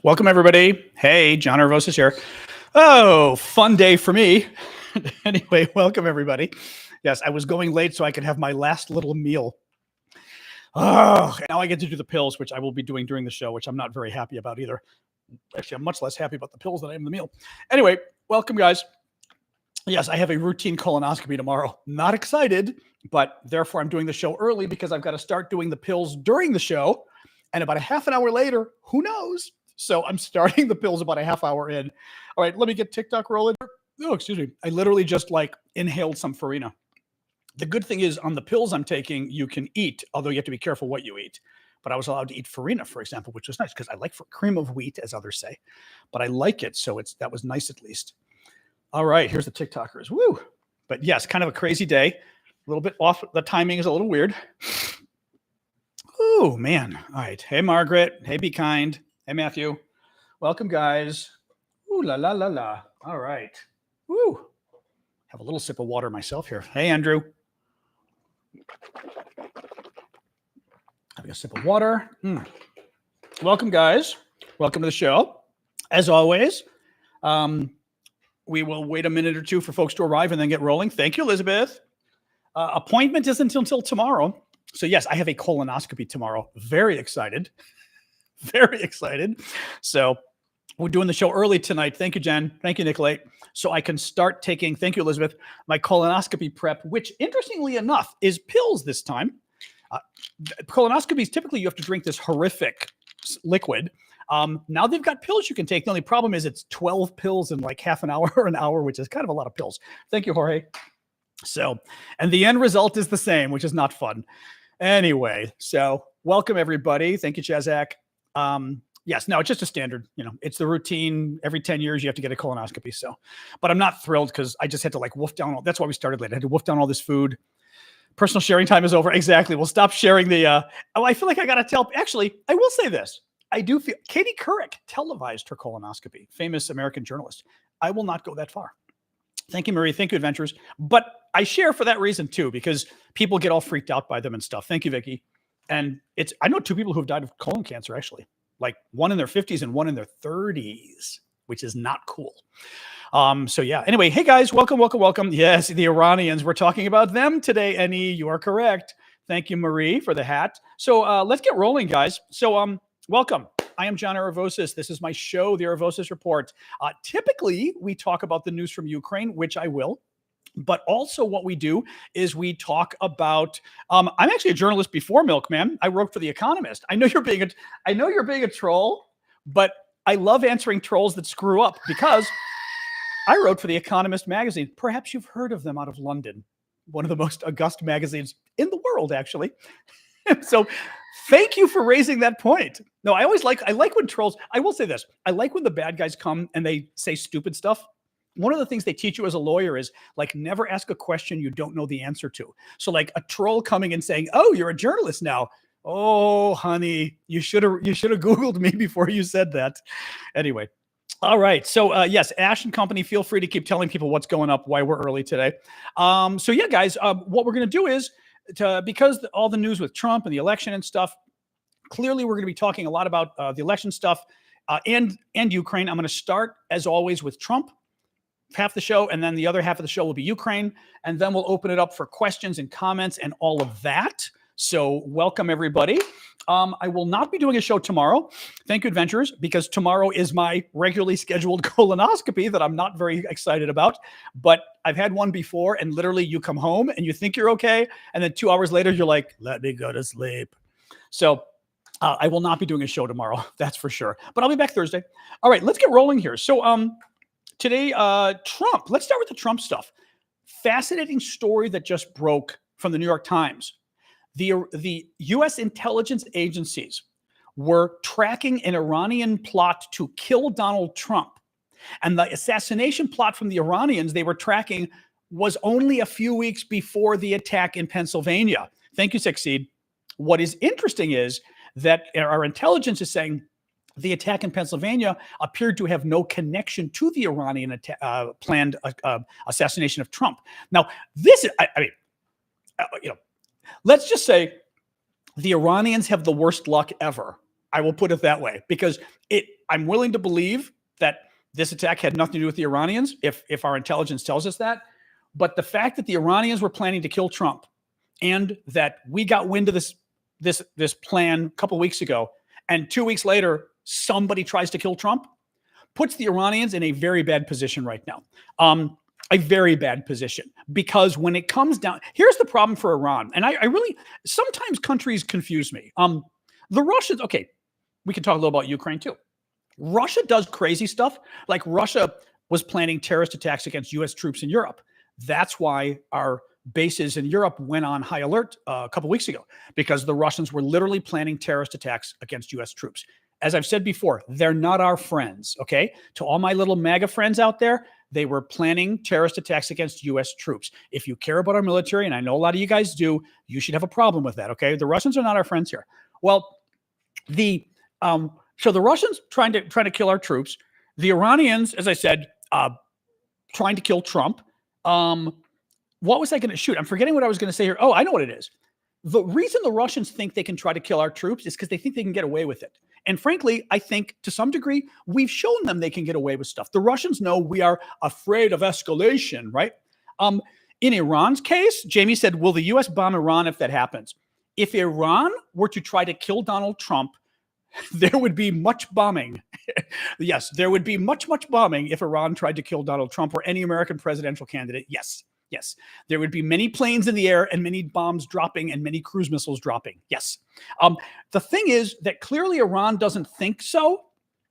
Welcome, everybody. Hey, John Aravosis here. Oh, fun day for me. Anyway, welcome, everybody. Yes, I was going late so I could have my last little meal. Oh, now I get to do the pills, which I will be doing during the show, which I'm not very happy about either. Actually, I'm much less happy about the pills than I am the meal. Anyway, welcome, guys. Yes, I have a routine colonoscopy tomorrow. Not excited, but therefore I'm doing the show early because I've got to start doing the pills during the show. And about a half an hour later, who knows? So I'm starting the pills about a half hour in. All right, let me get TikTok rolling. Oh, excuse me. I literally just inhaled some farina. The good thing is on the pills I'm taking, you can eat, although you have to be careful what you eat. But I was allowed to eat farina, for example, which was nice because I like cream of wheat, as others say. But I like it, so that was nice at least. All right, here's the TikTokers. Woo! But yes, kind of a crazy day. A little bit off. The timing is a little weird. Oh, man. All right. Hey, Margaret. Hey, Be Kind. Hey, Matthew. Welcome, guys. Ooh, la, la, la, la. All right. Woo. Have a little sip of water myself here. Hey, Andrew. Having a sip of water. Welcome, guys. Welcome to the show. As always, we will wait a minute or two for folks to arrive and then get rolling. Thank you, Elizabeth. Appointment isn't until tomorrow. So yes, I have a colonoscopy tomorrow. Very excited. Very excited. So we're doing the show early tonight. Thank you, Jen. Thank you, Nicolette. So I can start taking, thank you, Elizabeth, my colonoscopy prep, which interestingly enough is pills this time. Colonoscopies, typically you have to drink this horrific liquid. Now they've got pills you can take. The only problem is it's 12 pills in like half an hour or an hour, which is kind of a lot of pills. Thank you, Jorge. So, and the end result is the same, which is not fun. Anyway, so welcome everybody. Thank you, Chazak. Yes, no, it's just a standard, it's the routine. Every 10 years you have to get a colonoscopy. So, but I'm not thrilled because I just had to wolf down that's why we started late. I had to wolf down all this food. Personal sharing time is over. Exactly. We'll stop sharing the, I feel like I got to tell, actually, I will say this. I do feel, Katie Couric televised her colonoscopy, famous American journalist. I will not go that far. Thank you, Marie. Thank you, Adventures. But I share for that reason too, because people get all freaked out by them and stuff. Thank you, Vicky. And I know 2 people who've died of colon cancer, actually, like one in their 50s and one in their 30s, which is not cool. So yeah, anyway, hey guys, welcome, welcome, welcome. Yes, the Iranians, we're talking about them today, Annie, you are correct. Thank you, Marie, for the hat. So let's get rolling, guys. So welcome. I am John Aravosis. This is my show, The Aravosis Report. Typically, we talk about the news from Ukraine, which I will. But also what we do is we talk about, I'm actually a journalist before Milkman. I wrote for The Economist. I know you're being a troll, but I love answering trolls that screw up because I wrote for The Economist magazine. Perhaps you've heard of them out of London, one of the most august magazines in the world, actually. So thank you for raising that point. No, I like when trolls, I will say this. I like when the bad guys come and they say stupid stuff. One of the things they teach you as a lawyer is never ask a question you don't know the answer to. So a troll coming and saying, "Oh, you're a journalist now." Oh, honey, you should have Googled me before you said that. Anyway. All right. So yes, Ash and company, feel free to keep telling people what's going up, why we're early today. So yeah, guys, what we're going to do is because all the news with Trump and the election and stuff, clearly we're going to be talking a lot about the election stuff and Ukraine. I'm going to start as always with Trump. Half the show, and then the other half of the show will be Ukraine, and then we'll open it up for questions and comments and all of that. So welcome, everybody. I will not be doing a show tomorrow. Thank you, Adventures, because tomorrow is my regularly scheduled colonoscopy that I'm not very excited about. But I've had one before, and literally you come home and you think you're okay, and then 2 hours later you're like, let me go to sleep. So I will not be doing a show tomorrow, that's for sure. But I'll be back Thursday. All right, let's get rolling here. So today, Trump. Let's start with the Trump stuff. Fascinating story that just broke from the New York Times. The U.S. intelligence agencies were tracking an Iranian plot to kill Donald Trump. And the assassination plot from the Iranians they were tracking was only a few weeks before the attack in Pennsylvania. Thank you, Succeed. What is interesting is that our intelligence is saying the attack in Pennsylvania appeared to have no connection to the Iranian planned assassination of Trump. Now, this is, let's just say the Iranians have the worst luck ever. I will put it that way because I'm willing to believe that this attack had nothing to do with the Iranians, if our intelligence tells us that. But the fact that the Iranians were planning to kill Trump, and that we got wind of this plan a couple of weeks ago, and 2 weeks later somebody tries to kill Trump, puts the Iranians in a very bad position right now. A very bad position, because when it comes down, here's the problem for Iran. And I really, sometimes countries confuse me. The Russians, okay, we can talk a little about Ukraine too. Russia does crazy stuff. Like Russia was planning terrorist attacks against US troops in Europe. That's why our bases in Europe went on high alert a couple weeks ago, because the Russians were literally planning terrorist attacks against US troops. As I've said before, they're not our friends, okay? To all my little MAGA friends out there, they were planning terrorist attacks against US troops. If you care about our military, and I know a lot of you guys do, you should have a problem with that, okay? The Russians are not our friends here. Well, so the Russians trying to kill our troops, the Iranians, as I said, trying to kill Trump. What was I going to shoot? I'm forgetting what I was going to say here. Oh, I know what it is. The reason the Russians think they can try to kill our troops is because they think they can get away with it. And frankly, I think to some degree, we've shown them they can get away with stuff. The Russians know we are afraid of escalation, right? In Iran's case, Jamie said, will the U.S. bomb Iran if that happens? If Iran were to try to kill Donald Trump, there would be much bombing. Yes, there would be much bombing if Iran tried to kill Donald Trump or any American presidential candidate. Yes. There would be many planes in the air and many bombs dropping and many cruise missiles dropping. Yes. The thing is that clearly Iran doesn't think so.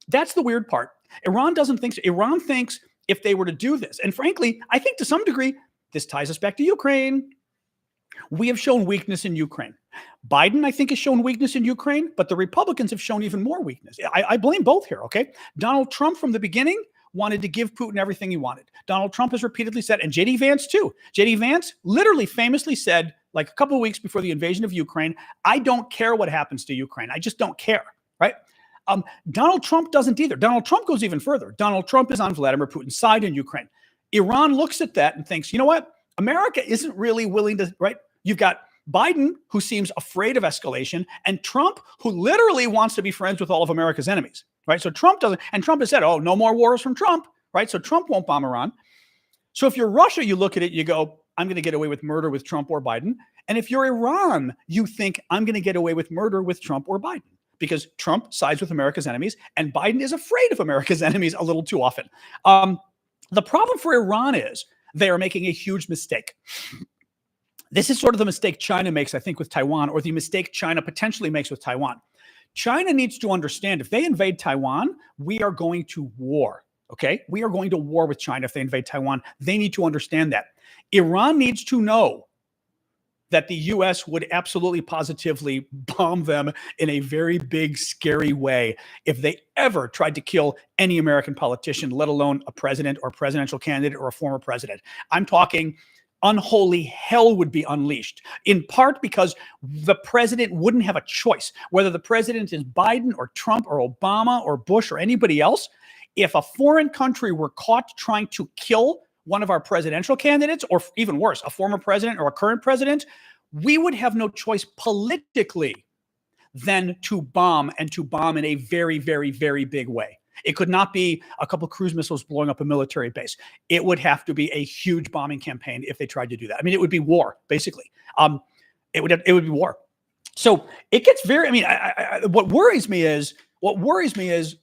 That's the weird part. Iran doesn't think so. Iran thinks if they were to do this, and frankly, I think to some degree, this ties us back to Ukraine. We have shown weakness in Ukraine. Biden, I think, has shown weakness in Ukraine, but the Republicans have shown even more weakness. I blame both here, okay? Donald Trump from the beginning wanted to give Putin everything he wanted. Donald Trump has repeatedly said, and J.D. Vance too. J.D. Vance literally famously said, like a couple of weeks before the invasion of Ukraine, I don't care what happens to Ukraine. I just don't care, right? Donald Trump doesn't either. Donald Trump goes even further. Donald Trump is on Vladimir Putin's side in Ukraine. Iran looks at that and thinks, you know what? America isn't really willing to, right? You've got Biden, who seems afraid of escalation, and Trump, who literally wants to be friends with all of America's enemies, right? So Trump doesn't, and Trump has said, oh, no more wars from Trump, right? So Trump won't bomb Iran. So if you're Russia, you look at it, you go, I'm going to get away with murder with Trump or Biden. And if you're Iran, you think, I'm going to get away with murder with Trump or Biden, because Trump sides with America's enemies, and Biden is afraid of America's enemies a little too often. The problem for Iran is they are making a huge mistake. This is sort of the mistake China makes, I think, with Taiwan, or the mistake China potentially makes with Taiwan. China needs to understand if they invade Taiwan, we are going to war, okay? We are going to war with China if they invade Taiwan. They need to understand that. Iran needs to know that the U.S. would absolutely positively bomb them in a very big, scary way if they ever tried to kill any American politician, let alone a president or presidential candidate or a former president. I'm talking unholy hell would be unleashed, in part because the president wouldn't have a choice, whether the president is Biden or Trump or Obama or Bush or anybody else. If a foreign country were caught trying to kill one of our presidential candidates, or even worse, a former president or a current president, we would have no choice politically than to bomb, and to bomb in a very, very, very big way. It could not be a couple of cruise missiles blowing up a military base. It would have to be a huge bombing campaign if they tried to do that. I mean, it would be war, basically. It would be war. So it gets very, I mean, what worries me is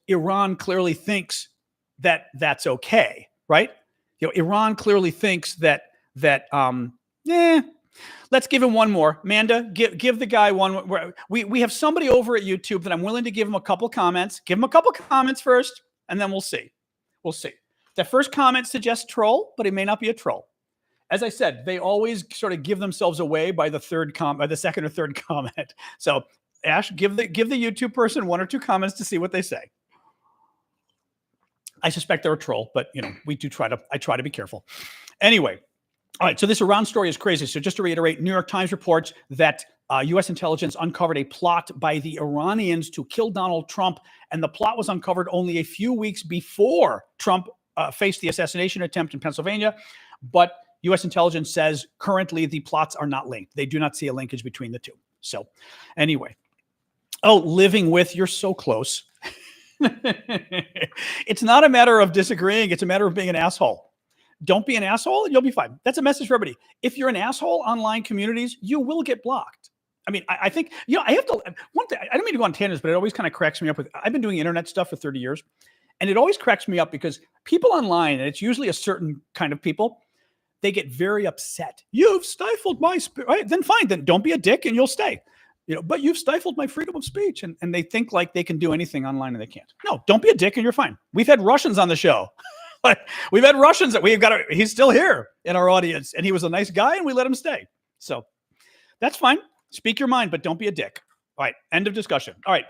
Iran clearly thinks that that's okay, right? You know, Iran clearly thinks that let's give him one more. Manda, give the guy one. We have somebody over at YouTube that I'm willing to give him a couple comments. Give him a couple comments first, and then we'll see. We'll see. The first comment suggests troll, but it may not be a troll. As I said, they always sort of give themselves away by the second or third comment. So Ash, give the YouTube person one or two comments to see what they say. I suspect they're a troll, but you know, I try to be careful. Anyway. All right, so this Iran story is crazy. So just to reiterate, New York Times reports that U.S. intelligence uncovered a plot by the Iranians to kill Donald Trump, and the plot was uncovered only a few weeks before Trump faced the assassination attempt in Pennsylvania. But U.S. intelligence says currently the plots are not linked. They do not see a linkage between the two. So anyway, living with, you're so close. It's not a matter of disagreeing. It's a matter of being an asshole. Don't be an asshole and you'll be fine. That's a message for everybody. If you're an asshole online communities, you will get blocked. I mean, I think, I have to, one thing, I don't mean to go on tangents, but it always kind of cracks me up I've been doing internet stuff for 30 years. And it always cracks me up because people online, and it's usually a certain kind of people, they get very upset. You've stifled my spirit. Right? Then fine, then don't be a dick and you'll stay. But you've stifled my freedom of speech. And they think like they can do anything online and they can't. No, don't be a dick and you're fine. We've had Russians on the show. We've had Russians that he's still here in our audience and he was a nice guy and we let him stay. So that's fine. Speak your mind, but don't be a dick. All right. End of discussion. All right.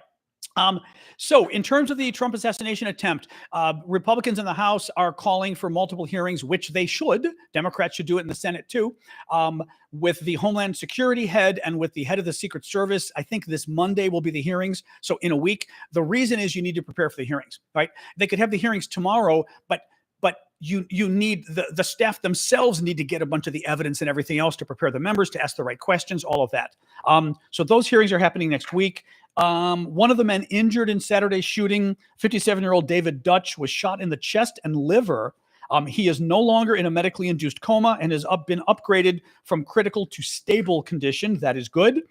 So in terms of the Trump assassination attempt, Republicans in the House are calling for multiple hearings, which they should. Democrats should do it in the Senate too, with the Homeland Security head and with the head of the Secret Service. I think this Monday will be the hearings. So in a week, the reason is you need to prepare for the hearings, right? They could have the hearings tomorrow, but you need the staff themselves need to get a bunch of the evidence and everything else to prepare the members to ask the right questions, all of that. So those hearings are happening next week. One of the men injured in Saturday's shooting, 57-year-old David Dutch, was shot in the chest and liver. He is no longer in a medically induced coma and has been upgraded from critical to stable condition. That is good.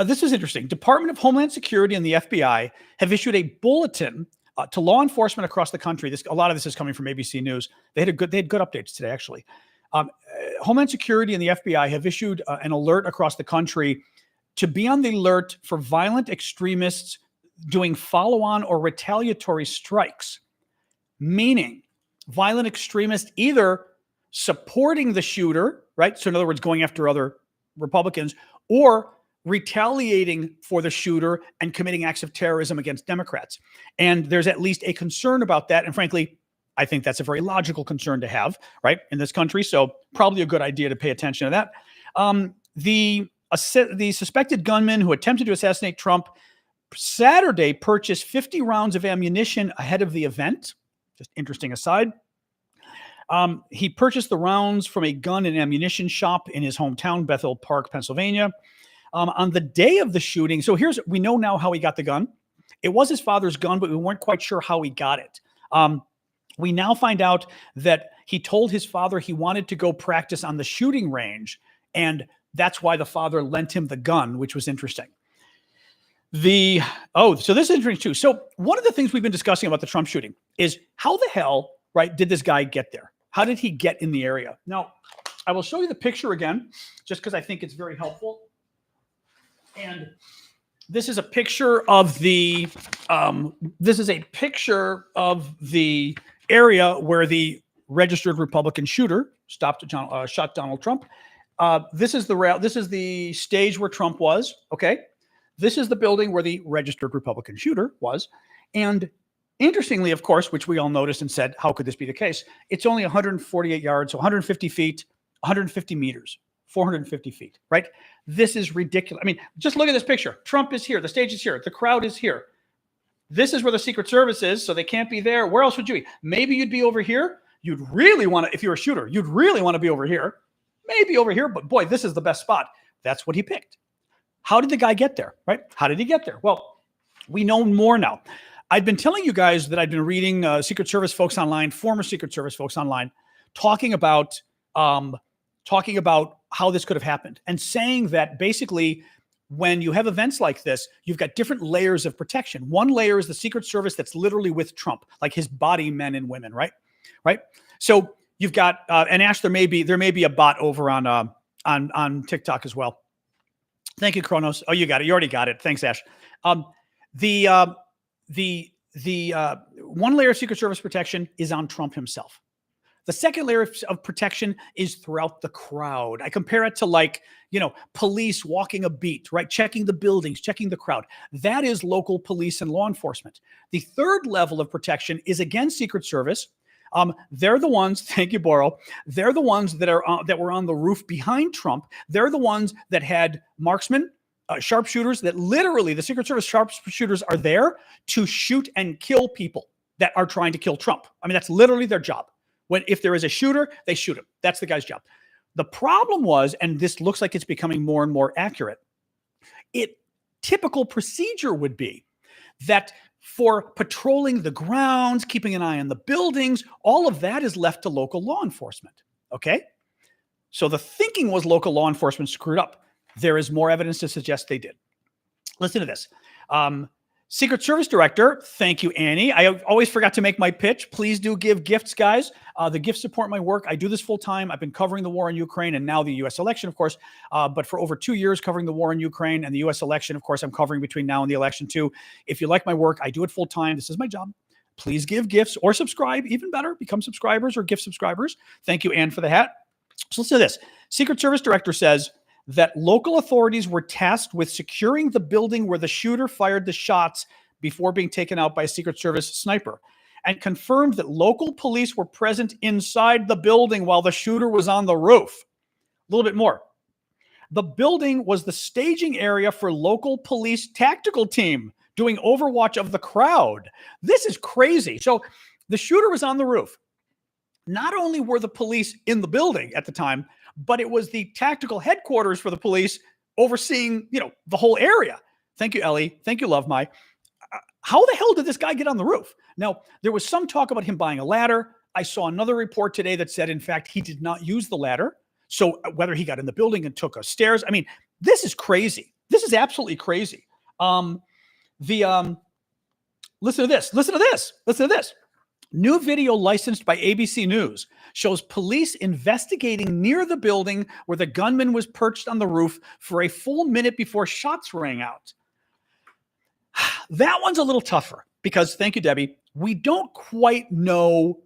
This is interesting. Department of Homeland Security and the FBI have issued a bulletin to law enforcement across the country. A lot of this is coming from ABC News. They had good updates today, actually. Homeland Security and the FBI have issued an alert across the country to be on the alert for violent extremists doing follow-on or retaliatory strikes, meaning violent extremists either supporting the shooter, right? So in other words, going after other Republicans, or retaliating for the shooter and committing acts of terrorism against Democrats. And there's at least a concern about that. And frankly, I think that's a very logical concern to have, right, in this country. So probably a good idea to pay attention to that. The suspected gunman who attempted to assassinate Trump Saturday purchased 50 rounds of ammunition ahead of the event. Just interesting aside. He purchased the rounds from a gun and ammunition shop in his hometown, Bethel Park, Pennsylvania. On the day of the shooting, so we know now how he got the gun. It was his father's gun, but we weren't quite sure how he got it. We now find out that he told his father he wanted to go practice on the shooting range, and that's why the father lent him the gun, which was interesting. So this is interesting too. So one of the things we've been discussing about the Trump shooting is how the hell, right, did this guy get there? How did he get in the area? Now, I will show you the picture again, just because I think it's very helpful. And this is a picture of the area where the registered Republican shooter shot Donald Trump. This is the stage where Trump was. Okay, this is the building where the registered Republican shooter was. And interestingly, of course, which we all noticed and said, how could this be the case? It's only 148 yards, so 150 feet, 150 meters. 450 feet, right? This is ridiculous. I mean, just look at this picture. Trump is here. The stage is here. The crowd is here. This is where the Secret Service is, so they can't be there. Where else would you be? Maybe you'd be over here. You'd really want to, if you're a shooter, you'd really want to be over here. Maybe over here, but boy, this is the best spot. That's what he picked. How did the guy get there, right? How did he get there? Well, we know more now. I've been telling you guys that I've been reading Secret Service folks online, former Secret Service folks online, talking about how this could have happened and saying that basically when you have events like this, you've got different layers of protection. One layer is the Secret Service that's literally with Trump, like his body men and women, right? So you've got, and Ash, there may be a bot over on TikTok as well. Thank you, Kronos. Oh, you got it. You already got it. Thanks, Ash. The one layer of Secret Service protection is on Trump himself. The second layer of protection is throughout the crowd. I compare it to police walking a beat, right? Checking the buildings, checking the crowd. That is local police and law enforcement. The third level of protection is again Secret Service. They're the ones, thank you, Boro. They're the ones that were on the roof behind Trump. They're the ones that had marksmen, sharpshooters, that literally the Secret Service sharpshooters are there to shoot and kill people that are trying to kill Trump. I mean, that's literally their job. If there is a shooter, they shoot him. That's the guy's job. The problem was, and this looks like it's becoming more and more accurate, typical procedure would be, that for patrolling the grounds, keeping an eye on the buildings, all of that is left to local law enforcement. Okay? So the thinking was local law enforcement screwed up. There is more evidence to suggest they did. Listen to this. Secret Service Director, thank you, Annie. I always forgot to make my pitch. Please do give gifts, guys. The gifts support my work. I do this full time. I've been covering the war in Ukraine and now the U.S. election, of course. But for over 2 years covering the war in Ukraine and the U.S. election, of course, I'm covering between now and the election too. If you like my work, I do it full time. This is my job. Please give gifts or subscribe. Even better, become subscribers or gift subscribers. Thank you, Ann, for the hat. So listen to this. Secret Service Director says that local authorities were tasked with securing the building where the shooter fired the shots before being taken out by a Secret Service sniper, and confirmed that local police were present inside the building while the shooter was on the roof. A little bit more. The building was the staging area for local police tactical team doing overwatch of the crowd. This is crazy. So the shooter was on the roof. Not only were the police in the building at the time, but it was the tactical headquarters for the police overseeing, the whole area. Thank you, Ellie. Thank you, Love My. How the hell did this guy get on the roof? Now, there was some talk about him buying a ladder. I saw another report today that said, in fact, he did not use the ladder. So whether he got in the building and took stairs, I mean, this is crazy. This is absolutely crazy. Listen to this. Listen to this. Listen to this. New video licensed by ABC News shows police investigating near the building where the gunman was perched on the roof for a full minute before shots rang out. That one's a little tougher because, thank you, Debbie, we don't quite know.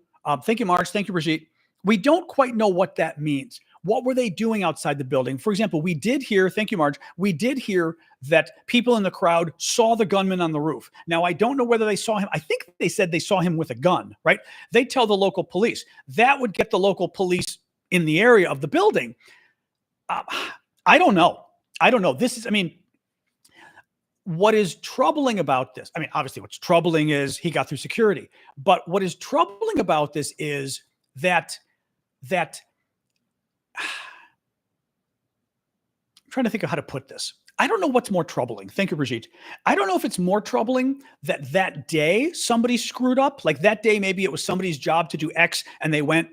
Thank you, Marks. Thank you, Brigitte. We don't quite know what that means. What were they doing outside the building? For example, we did hear, thank you, Marge, we did hear that people in the crowd saw the gunman on the roof. Now, I don't know whether they saw him. I think they said they saw him with a gun, right? They tell the local police. That would get the local police in the area of the building. I don't know. What is troubling about this? Obviously, what's troubling is he got through security. But what is troubling about this is that I'm trying to think of how to put this. I don't know what's more troubling. Thank you, Brigitte. I don't know if it's more troubling that day somebody screwed up. Like that day, maybe it was somebody's job to do X and they went,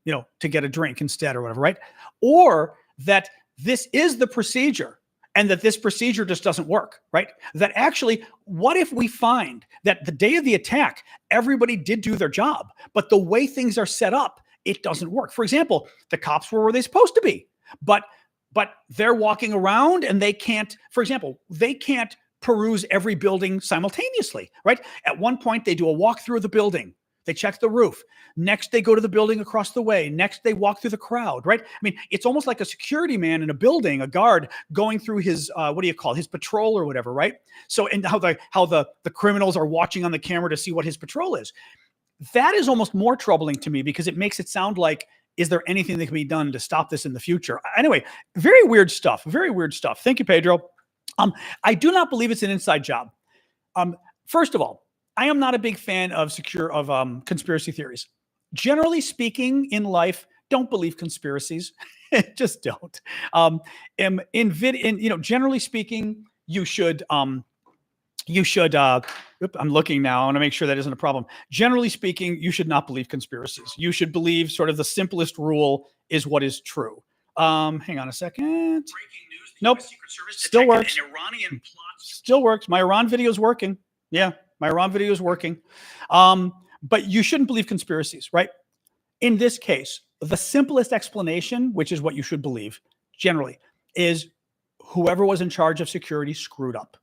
to get a drink instead or whatever, right? Or that this is the procedure and that this procedure just doesn't work, right? That actually, what if we find that the day of the attack, everybody did do their job, but the way things are set up, it doesn't work. For example, the cops were where they're supposed to be, but they're walking around and they can't, for example, they can't peruse every building simultaneously, right? At one point, they do a walkthrough of the building. They check the roof. Next, they go to the building across the way. Next, they walk through the crowd, right? It's almost like a security man in a building, a guard going through his, his patrol or whatever, right? So, and how the criminals are watching on the camera to see what his patrol is. That is almost more troubling to me because it makes it sound like, is there anything that can be done to stop this in the future? Anyway, very weird stuff. Very weird stuff. Thank you, Pedro. I do not believe it's an inside job. First of all, I am not a big fan of conspiracy theories. Generally speaking, in life, don't believe conspiracies. Just don't. Generally speaking, you should. I'm looking now. I want to make sure that isn't a problem. Generally speaking, you should not believe conspiracies. You should believe sort of the simplest rule is what is true. Hang on a second. Breaking news. Nope. Still works. Still works. My Iran video is working. Yeah, my Iran video is working. But you shouldn't believe conspiracies, right? In this case, the simplest explanation, which is what you should believe generally, is whoever was in charge of security screwed up.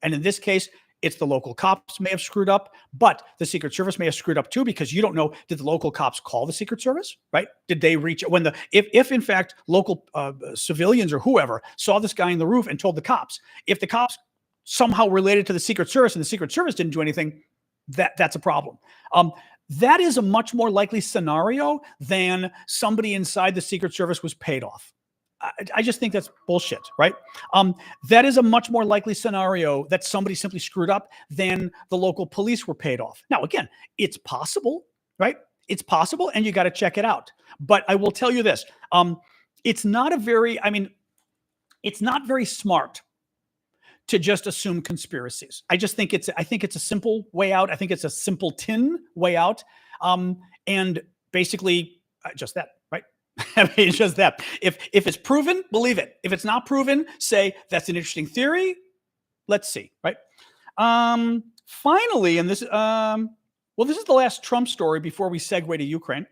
And in this case, it's the local cops may have screwed up, but the Secret Service may have screwed up too, because you don't know, did the local cops call the Secret Service, right? Did they reach if in fact local civilians or whoever saw this guy on the roof and told the cops, if the cops somehow related to the Secret Service and the Secret Service didn't do anything, that's a problem. That is a much more likely scenario than somebody inside the Secret Service was paid off. I just think that's bullshit, right? That is a much more likely scenario that somebody simply screwed up than the local police were paid off. Now, again, it's possible, right? It's possible, and you got to check it out. But I will tell you this. It's not very smart to just assume conspiracies. I think it's a simple way out. I think it's a simpleton way out. And basically just that, right? I mean, it's just that. If it's proven, believe it. If it's not proven, say that's an interesting theory. Let's see, right? Finally, and this, this is the last Trump story before we segue to Ukraine.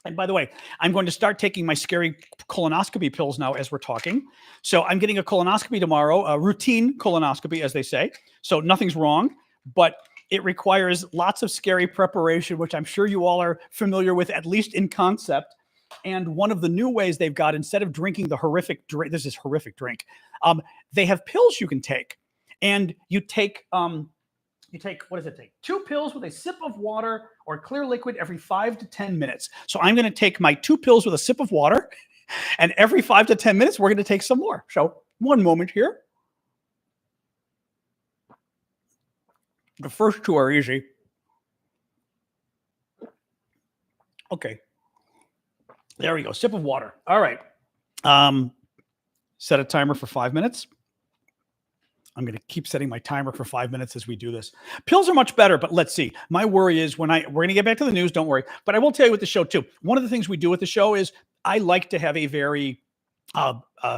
And by the way, I'm going to start taking my scary colonoscopy pills now as we're talking. So I'm getting a colonoscopy tomorrow, a routine colonoscopy, as they say. So nothing's wrong, but it requires lots of scary preparation, which I'm sure you all are familiar with, at least in concept. And one of the new ways they've got, instead of drinking the horrific drink, this is horrific drink, they have pills you can take. And you take, what does it take? 2 pills with a sip of water or clear liquid every 5 to 10 minutes. So I'm going to take my 2 pills with a sip of water, and every 5 to 10 minutes, we're going to take some more. So one moment here. The first 2 are easy. Okay. There we go. Sip of water. All right. Set a timer for 5 minutes. I'm going to keep setting my timer for 5 minutes as we do this. Pills are much better, but let's see. My worry is we're going to get back to the news. Don't worry. But I will tell you with the show too. One of the things we do with the show is I like to have a very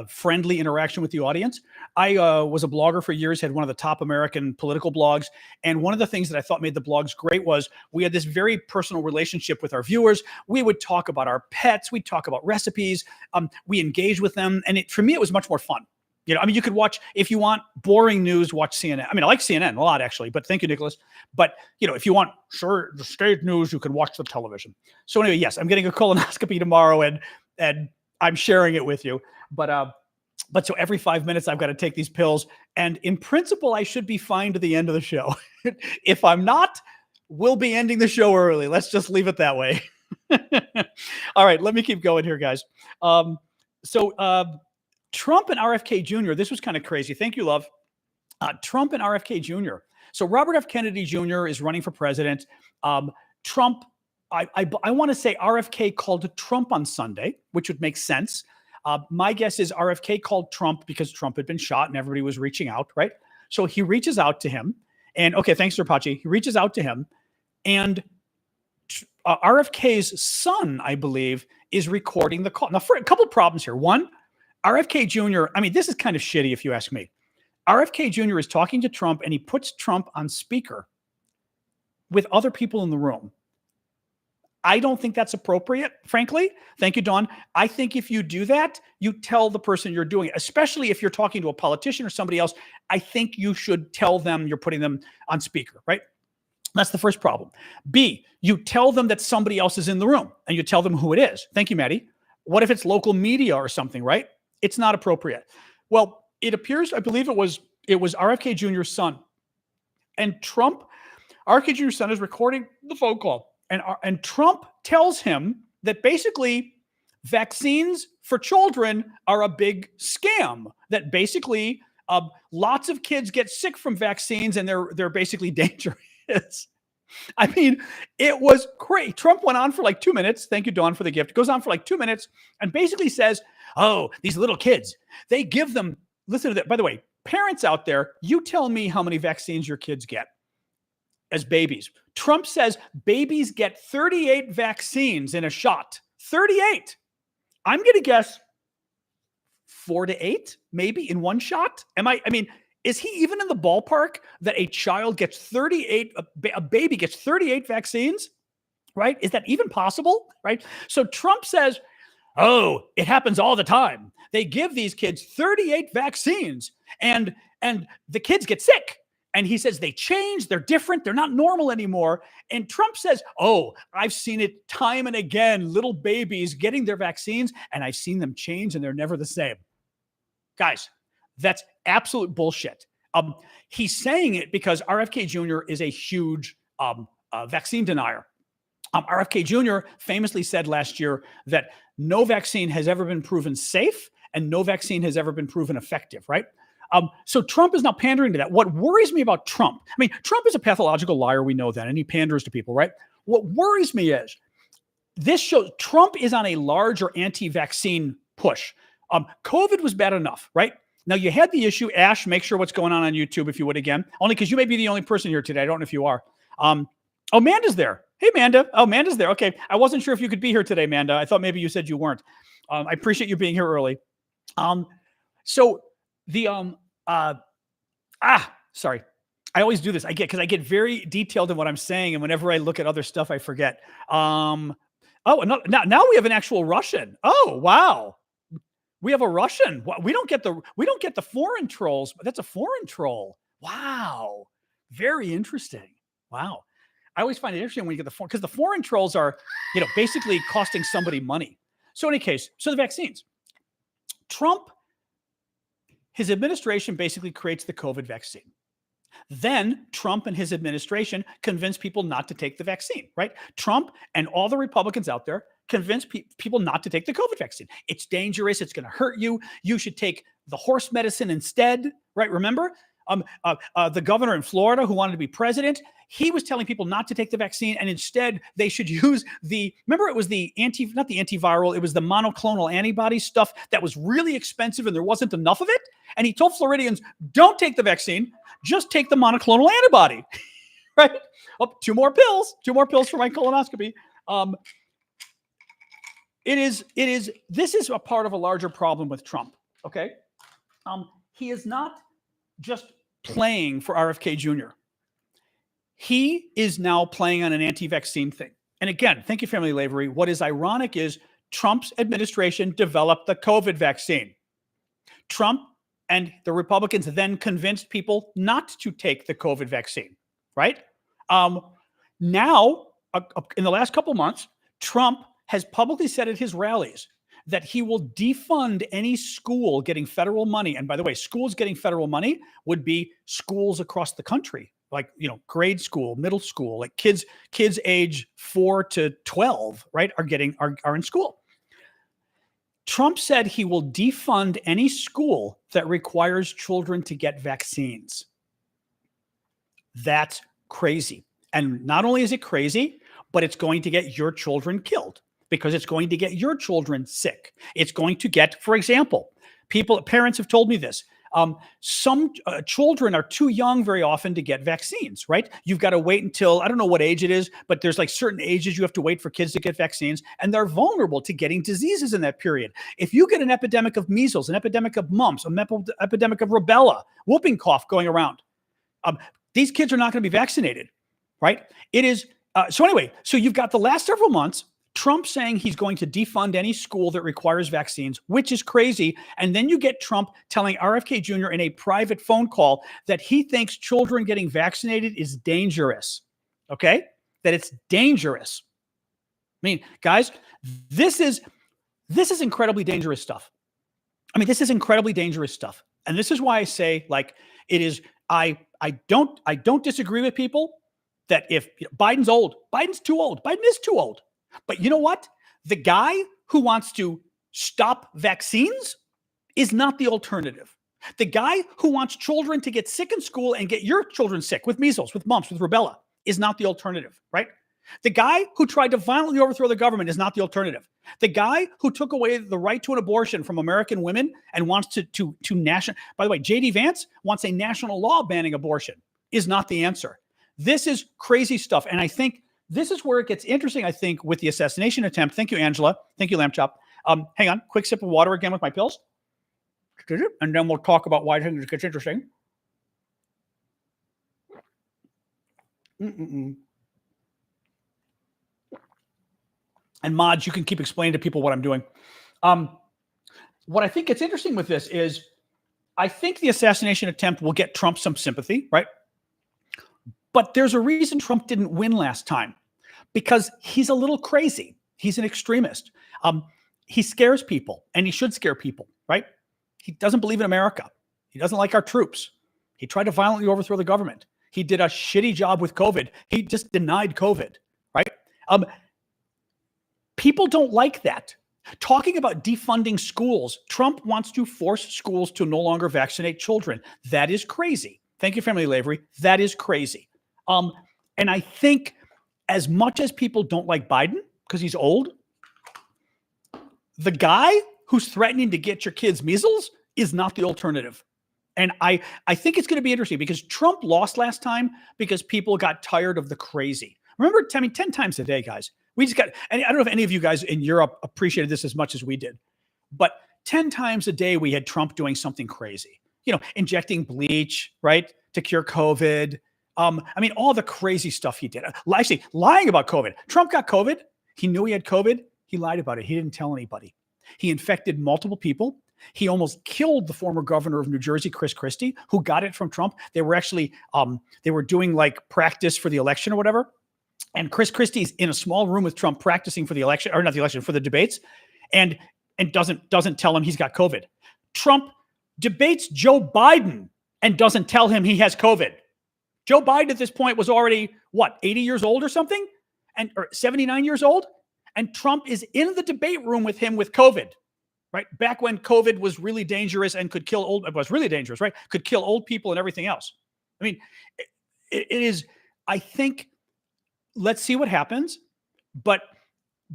friendly interaction with the audience. I was a blogger for years, had one of the top American political blogs. And one of the things that I thought made the blogs great was we had this very personal relationship with our viewers. We would talk about our pets. We'd talk about recipes. We engaged with them. And for me, it was much more fun. You know, I mean, you could watch, if you want boring news, watch CNN. I mean, I like CNN a lot, actually, but thank you, Nicholas. But, you know, if you want the state news, you can watch the television. So anyway, yes, I'm getting a colonoscopy tomorrow and I'm sharing it with you. But so every 5 minutes, I've got to take these pills. And in principle, I should be fine to the end of the show. If I'm not, we'll be ending the show early. Let's just leave it that way. All right, let me keep going here, guys. Trump and RFK Jr., this was kind of crazy. Thank you, love. Trump and RFK Jr. So Robert F. Kennedy Jr. is running for president. Trump, I want to say RFK called Trump on Sunday, which would make sense. My guess is RFK called Trump because Trump had been shot and everybody was reaching out, right? So he reaches out to him. And okay, thanks, Rapachi. He reaches out to him. And RFK's son, I believe, is recording the call. Now, for a couple of problems here. One, RFK Jr., I mean, this is kind of shitty if you ask me. RFK Jr. is talking to Trump and he puts Trump on speaker with other people in the room. I don't think that's appropriate, frankly. Thank you, Dawn. I think if you do that, you tell the person you're doing it, especially if you're talking to a politician or somebody else. I think you should tell them you're putting them on speaker, right? That's the first problem. B, you tell them that somebody else is in the room and you tell them who it is. Thank you, Maddie. What if it's local media or something, right? It's not appropriate. Well, it appears, I believe it was RFK Jr.'s son. And RFK Jr.'s son is recording the phone call. And Trump tells him that basically vaccines for children are a big scam, that basically lots of kids get sick from vaccines and they're basically dangerous. I mean, it was great. Trump went on for like 2 minutes. Thank you, Dawn, for the gift. Goes on for like 2 minutes and basically says, oh, these little kids, they give them, listen to that. By the way, parents out there, you tell me how many vaccines your kids get as babies. Trump says babies get 38 vaccines in a shot. 38. I'm going to guess 4 to 8, maybe in one shot. I mean, is he even in the ballpark that a child gets 38, a baby gets 38 vaccines, right? Is that even possible, right? So Trump says, oh, it happens all the time. They give these kids 38 vaccines and the kids get sick. And he says they change, they're different, they're not normal anymore. And Trump says, oh, I've seen it time and again, little babies getting their vaccines, and I've seen them change and they're never the same. Guys, that's absolute bullshit. He's saying it because RFK Jr. is a huge vaccine denier. RFK Jr. famously said last year that no vaccine has ever been proven safe and no vaccine has ever been proven effective, right? So Trump is now pandering to that. What worries me about Trump, I mean, Trump is a pathological liar. We know that, and he panders to people, right? What worries me is this shows Trump is on a larger anti-vaccine push. COVID was bad enough, right? Now you had the issue, Ash, make sure what's going on YouTube if you would again, only because you may be the only person here today. I don't know if you are. Oh, Amanda's there. Hey, Amanda. Oh, Amanda's there. Okay. I wasn't sure if you could be here today, Amanda. I thought maybe you said you weren't. I appreciate you being here early. So the, sorry. I always do this. Because I get very detailed in what I'm saying. And whenever I look at other stuff, I forget. Oh, now we have an actual Russian. Oh, wow. We have a Russian. We don't get the foreign trolls, but that's a foreign troll. Wow. Very interesting. Wow. I always find it interesting when you get because the foreign trolls are, basically costing somebody money. So in any case, the vaccines. Trump, his administration basically creates the COVID vaccine. Then Trump and his administration convince people not to take the vaccine, right? Trump and all the Republicans out there convince people not to take the COVID vaccine. It's dangerous. It's going to hurt you. You should take the horse medicine instead, right? Remember, the governor in Florida who wanted to be president, he was telling people not to take the vaccine and instead they should use remember it was not the antiviral, it was the monoclonal antibody stuff that was really expensive and there wasn't enough of it. And he told Floridians, don't take the vaccine, just take the monoclonal antibody, right? Oh, two more pills for my colonoscopy. This is a part of a larger problem with Trump, okay? He is not just playing for RFK Jr. He is now playing on an anti-vaccine thing. And again, thank you, Family Lavery. What is ironic is Trump's administration developed the COVID vaccine. Trump and the Republicans then convinced people not to take the COVID vaccine, right? Now, in the last couple months, Trump has publicly said at his rallies that he will defund any school getting federal money. And by the way, schools getting federal money would be schools across the country, like, grade school, middle school, like kids age 4 to 12, right, are in school. Trump said he will defund any school that requires children to get vaccines. That's crazy. And not only is it crazy, but it's going to get your children killed because it's going to get your children sick. It's going to get, for example, parents have told me this. Some children are too young very often to get vaccines, right? You've got to wait until, I don't know what age it is, but there's like certain ages you have to wait for kids to get vaccines, and they're vulnerable to getting diseases in that period. If you get an epidemic of measles, an epidemic of mumps, an epidemic of rubella, whooping cough going around, these kids are not going to be vaccinated, right? It is, so you've got the last several months, Trump saying he's going to defund any school that requires vaccines, which is crazy. And then you get Trump telling RFK Jr. in a private phone call that he thinks children getting vaccinated is dangerous. Okay? That it's dangerous. I mean, guys, this is incredibly dangerous stuff. I mean, this is incredibly dangerous stuff. And this is why I say, like, it is, I don't disagree with people that if Biden's old, Biden's too old, Biden is too old. But you know what? The guy who wants to stop vaccines is not the alternative. The guy who wants children to get sick in school and get your children sick with measles, with mumps, with rubella is not the alternative, right? The guy who tried to violently overthrow the government is not the alternative. The guy who took away the right to an abortion from American women and wants to national, by the way, J.D. Vance wants a national law banning abortion is not the answer. This is crazy stuff. And I think this is where it gets interesting, I think, with the assassination attempt. Thank you, Angela. Thank you, Lamb Chop. Hang on. Quick sip of water again with my pills. And then we'll talk about why it gets interesting. And mods, you can keep explaining to people what I'm doing. What I think gets interesting with this is I think the assassination attempt will get Trump some sympathy, right? But there's a reason Trump didn't win last time, because he's a little crazy. He's an extremist. He scares people, and he should scare people, right? He doesn't believe in America. He doesn't like our troops. He tried to violently overthrow the government. He did a shitty job with COVID. He just denied COVID, right? People don't like that. Talking about defunding schools, Trump wants to force schools to no longer vaccinate children. That is crazy. Thank you, Family Lavery. That is crazy. And I think as much as people don't like Biden because he's old, the guy who's threatening to get your kids measles is not the alternative. And I think it's going to be interesting because Trump lost last time because people got tired of the crazy. Remember, 10 times a day, guys. We just got, and I don't know if any of you guys in Europe appreciated this as much as we did, but 10 times a day we had Trump doing something crazy. Injecting bleach, right, to cure COVID. All the crazy stuff he did. Actually, lying about COVID. Trump got COVID. He knew he had COVID. He lied about it. He didn't tell anybody. He infected multiple people. He almost killed the former governor of New Jersey, Chris Christie, who got it from Trump. They were actually, they were doing like practice for the election or whatever. And Chris Christie's in a small room with Trump practicing for the election, or not the election, for the debates, and doesn't tell him he's got COVID. Trump debates Joe Biden and doesn't tell him he has COVID. Joe Biden at this point was already, 80 years old or something? Or 79 years old? And Trump is in the debate room with him with COVID. Right? Back when COVID was really dangerous and could kill it was really dangerous, right? Could kill old people and everything else. It is, I think, let's see what happens. But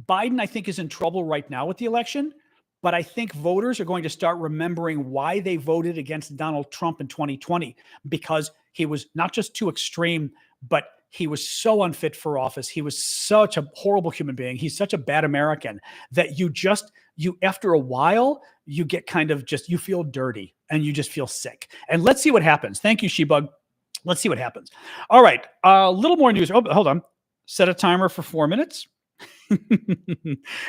Biden, I think, is in trouble right now with the election. But I think voters are going to start remembering why they voted against Donald Trump in 2020, because he was not just too extreme, but he was so unfit for office. He was such a horrible human being. He's such a bad American that you after a while, you get kind of you feel dirty and you just feel sick. And let's see what happens. Thank you, Shebug. Let's see what happens. All right. A little more news. Oh, hold on. Set a timer for 4 minutes. I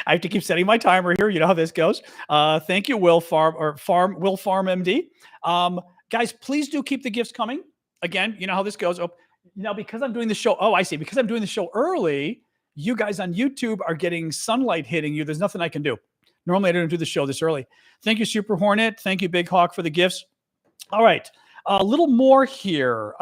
have to keep setting my timer here. You know how this goes. Thank you, Will Farm MD. Guys, please do keep the gifts coming. Again, you know how this goes. Oh, now because I'm doing the show. Oh, I see. Because I'm doing the show early, you guys on YouTube are getting sunlight hitting you. There's nothing I can do. Normally, I don't do the show this early. Thank you, Super Hornet. Thank you, Big Hawk, for the gifts. All right. A little more here.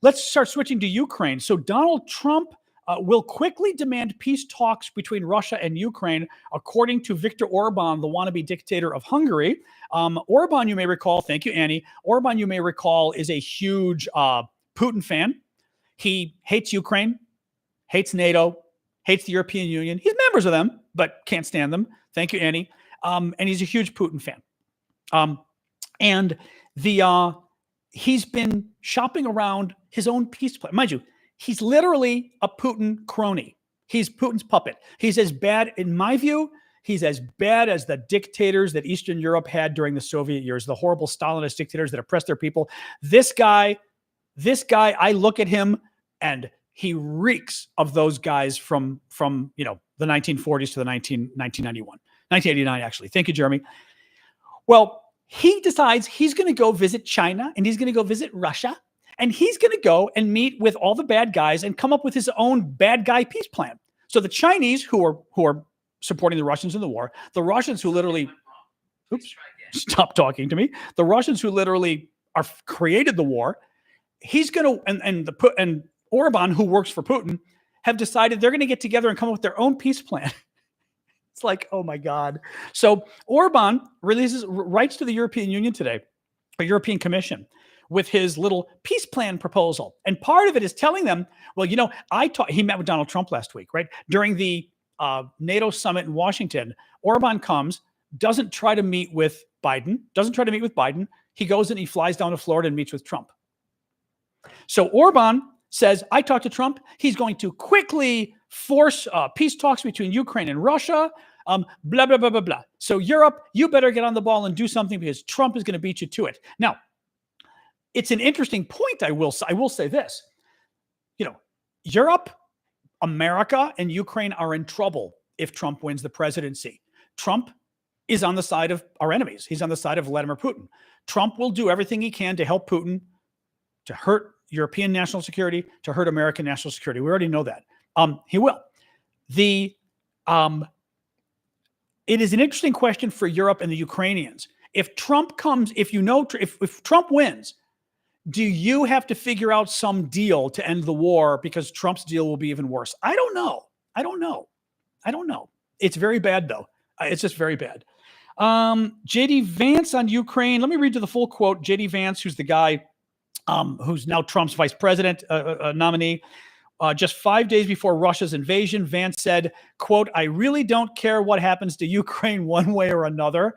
Let's start switching to Ukraine. So Donald Trump will quickly demand peace talks between Russia and Ukraine, according to Viktor Orban, the wannabe dictator of Hungary. Orban, you may recall, thank you, Annie. Orban, you may recall, is a huge Putin fan. He hates Ukraine, hates NATO, hates the European Union. He's members of them, but can't stand them. Thank you, Annie. And he's a huge Putin fan. He's been shopping around his own peace plan. Mind you, he's literally a Putin crony. He's Putin's puppet. He's as bad, in my view, he's as bad as the dictators that Eastern Europe had during the Soviet years, the horrible Stalinist dictators that oppressed their people. This guy, I look at him and he reeks of those guys from the 1940s to the 1991, 1989, actually. Thank you, Jeremy. Well, he decides he's going to go visit China and he's going to go visit Russia. And he's going to go and meet with all the bad guys and come up with his own bad guy peace plan. So the Chinese who are supporting the Russians in the war, the Russians who literally, stop talking to me. The Russians who literally created the war, he's going to, and Orban, who works for Putin, have decided they're going to get together and come up with their own peace plan. It's like, oh my God. So Orban writes to the European Union today, or European Commission, with his little peace plan proposal. And part of it is telling them, well, he met with Donald Trump last week, right? During the NATO summit in Washington, Orban comes, doesn't try to meet with Biden. He goes and he flies down to Florida and meets with Trump. So Orban says, I talked to Trump. He's going to quickly force peace talks between Ukraine and Russia, blah, blah, blah, blah, blah. So Europe, you better get on the ball and do something because Trump is going to beat you to it. Now, it's an interesting point. I will say this, Europe, America, and Ukraine are in trouble if Trump wins the presidency. Trump is on the side of our enemies. He's on the side of Vladimir Putin. Trump will do everything he can to help Putin, to hurt European national security, to hurt American national security. We already know that. He will. It is an interesting question for Europe and the Ukrainians. If Trump comes, if Trump wins, do you have to figure out some deal to end the war because Trump's deal will be even worse? I don't know. It's very bad, though. It's just very bad. JD Vance on Ukraine. Let me read you the full quote. JD Vance, who's the guy who's now Trump's vice president nominee. Just 5 days before Russia's invasion, Vance said, quote, I really don't care what happens to Ukraine one way or another.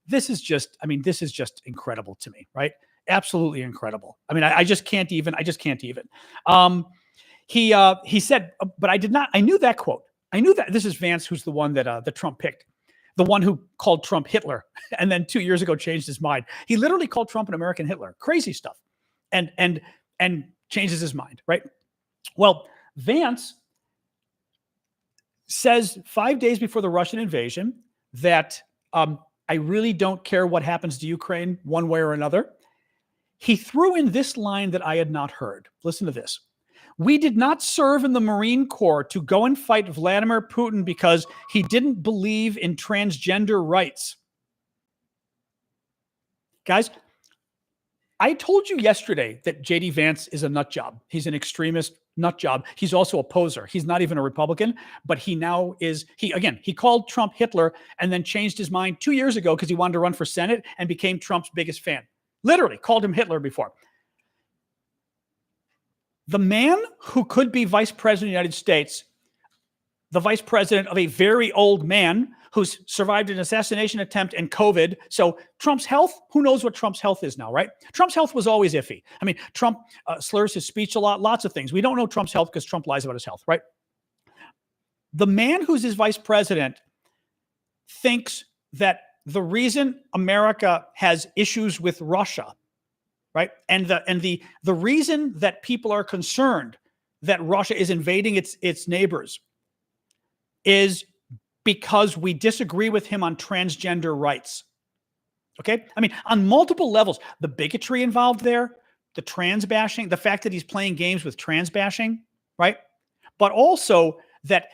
this is just incredible to me, right? Absolutely incredible. I mean, I just can't even. He said, but I knew that quote. I knew that this is Vance, who's the one that Trump picked, the one who called Trump Hitler, and then 2 years ago changed his mind. He literally called Trump an American Hitler. Crazy stuff, and changes his mind, right? Well, Vance says 5 days before the Russian invasion that I really don't care what happens to Ukraine one way or another. He threw in this line that I had not heard. Listen to this. We did not serve in the Marine Corps to go and fight Vladimir Putin because he didn't believe in transgender rights. Guys, I told you yesterday that JD Vance is a nut job. He's an extremist nut job. He's also a poser. He's not even a Republican, but he now is. He called Trump Hitler and then changed his mind 2 years ago because he wanted to run for Senate and became Trump's biggest fan. Literally called him Hitler before. The man who could be vice president of the United States, the vice president of a very old man who's survived an assassination attempt and COVID. So Trump's health, who knows what Trump's health is now, right? Trump's health was always iffy. I mean, Trump slurs his speech a lot, lots of things. We don't know Trump's health because Trump lies about his health, right? The man who's his vice president thinks that the reason America has issues with Russia, right? And the reason that people are concerned that Russia is invading its neighbors is because we disagree with him on transgender rights. Okay? I mean, on multiple levels, the bigotry involved there, the trans bashing, the fact that he's playing games with trans bashing, right? But also that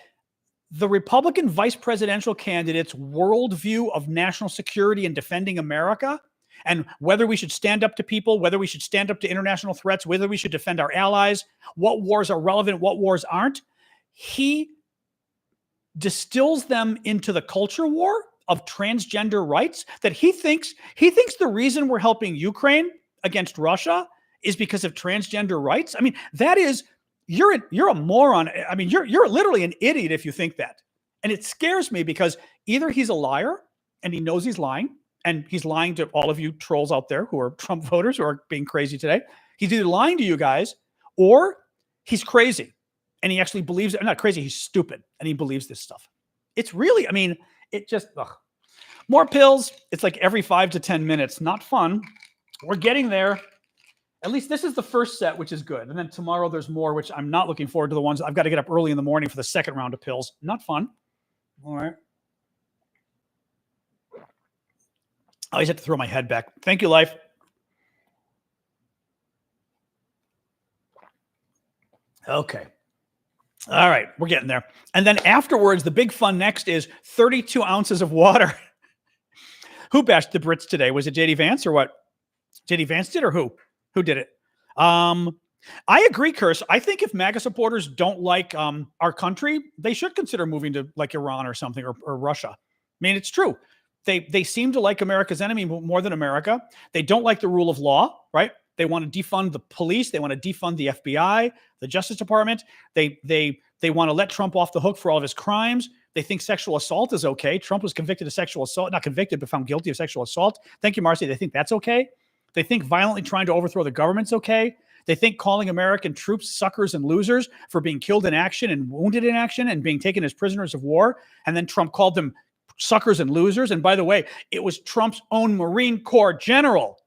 the Republican vice presidential candidate's worldview of national security and defending America, and whether we should stand up to people, whether we should stand up to international threats, whether we should defend our allies, what wars are relevant, what wars aren't, he distills them into the culture war of transgender rights that he thinks the reason we're helping Ukraine against Russia is because of transgender rights. I mean, that is, you're a moron. I mean, you're literally an idiot if you think that. And it scares me because either he's a liar and he knows he's lying, and he's lying to all of you trolls out there who are Trump voters who are being crazy today. He's either lying to you guys or he's crazy. And he actually believes it. Not crazy, he's stupid. And he believes this stuff. It's really, I mean, it just, more pills. It's like every 5 to 10 minutes. Not fun. We're getting there. At least this is the first set, which is good. And then tomorrow there's more, which I'm not looking forward to. The ones I've got to get up early in the morning for the second round of pills. Not fun. All right. I always have to throw my head back. Thank you, life. Okay. All right. We're getting there. And then afterwards, the big fun next is 32 ounces of water. Who bashed the Brits today? Was it JD Vance or what? JD Vance did or who? Who did it? I agree, Curse. I think if MAGA supporters don't like our country, they should consider moving to like Iran or something or Russia. I mean, it's true. They seem to like America's enemy more than America. They don't like the rule of law, right? They want to defund the police. They want to defund the FBI, the Justice Department. They want to let Trump off the hook for all of his crimes. They think sexual assault is okay. Trump was convicted of sexual assault, not convicted, but found guilty of sexual assault. Thank you, Marcy. They think that's okay. They think violently trying to overthrow the government's okay. They think calling American troops suckers and losers for being killed in action and wounded in action and being taken as prisoners of war. And then Trump called them suckers and losers. And by the way, it was Trump's own Marine Corps general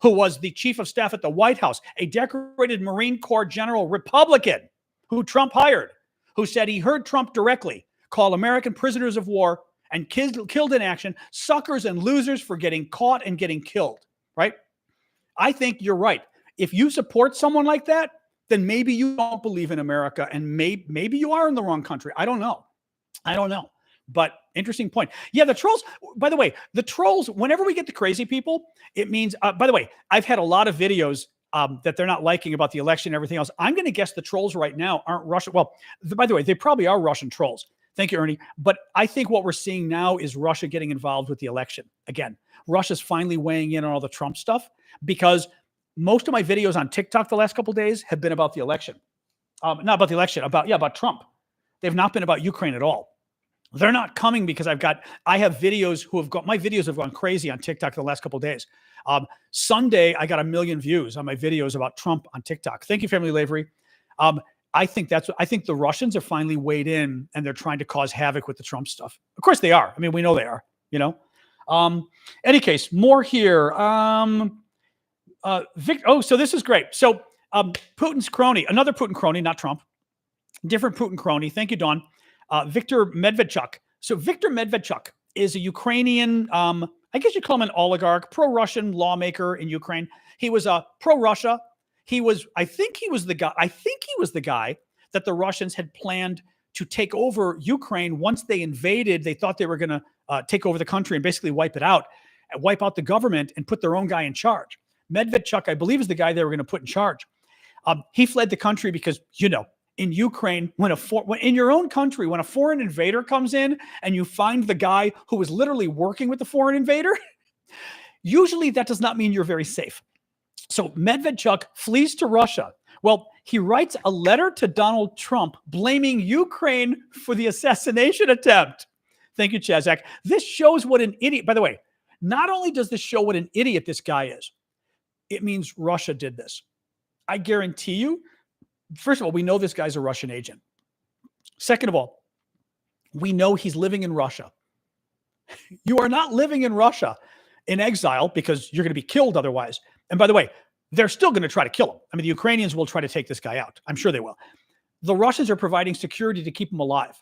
who was the chief of staff at the White House, a decorated Marine Corps general Republican who Trump hired, who said he heard Trump directly call American prisoners of war and killed in action suckers and losers for getting caught and getting killed, right? I think you're right. If you support someone like that, then maybe you don't believe in America and maybe you are in the wrong country. I don't know. But interesting point. Yeah, the trolls, by the way, whenever we get the crazy people, it means, by the way, I've had a lot of videos that they're not liking about the election and everything else. I'm going to guess the trolls right now aren't Russian. Well, by the way, they probably are Russian trolls. Thank you, Ernie. But I think what we're seeing now is Russia getting involved with the election. Again, Russia's finally weighing in on all the Trump stuff because most of my videos on TikTok the last couple of days have been about the election. Not about the election, about Trump. They've not been about Ukraine at all. They're not coming because I have videos my videos have gone crazy on TikTok the last couple of days. Sunday, I got 1 million views on my videos about Trump on TikTok. Thank you, Family Lavery. I think the Russians are finally weighed in and they're trying to cause havoc with the Trump stuff. Of course they are. I mean, we know they are, any case, more here. So this is great. So Putin's crony, another Putin crony, not Trump, different Putin crony. Thank you, Dawn. Viktor Medvedchuk. So Viktor Medvedchuk is a Ukrainian, I guess you call him an oligarch, pro-Russian lawmaker in Ukraine. He was pro-Russia. I think he was the guy that the Russians had planned to take over Ukraine once they invaded. They thought they were going to take over the country and basically wipe out the government and put their own guy in charge. Medvedchuk, I believe, is the guy they were going to put in charge. He fled the country because, in Ukraine, when in your own country, when a foreign invader comes in and you find the guy who was literally working with the foreign invader, usually that does not mean you're very safe. So Medvedchuk flees to Russia. Well, he writes a letter to Donald Trump blaming Ukraine for the assassination attempt. Thank you, Chazak. This shows what an idiot, by the way, not only does this show what an idiot this guy is, it means Russia did this. I guarantee you, first of all, we know this guy's a Russian agent. Second of all, we know he's living in Russia. You are not living in Russia in exile because you're going to be killed otherwise. And by the way, they're still going to try to kill him. I mean, the Ukrainians will try to take this guy out. I'm sure they will. The Russians are providing security to keep him alive.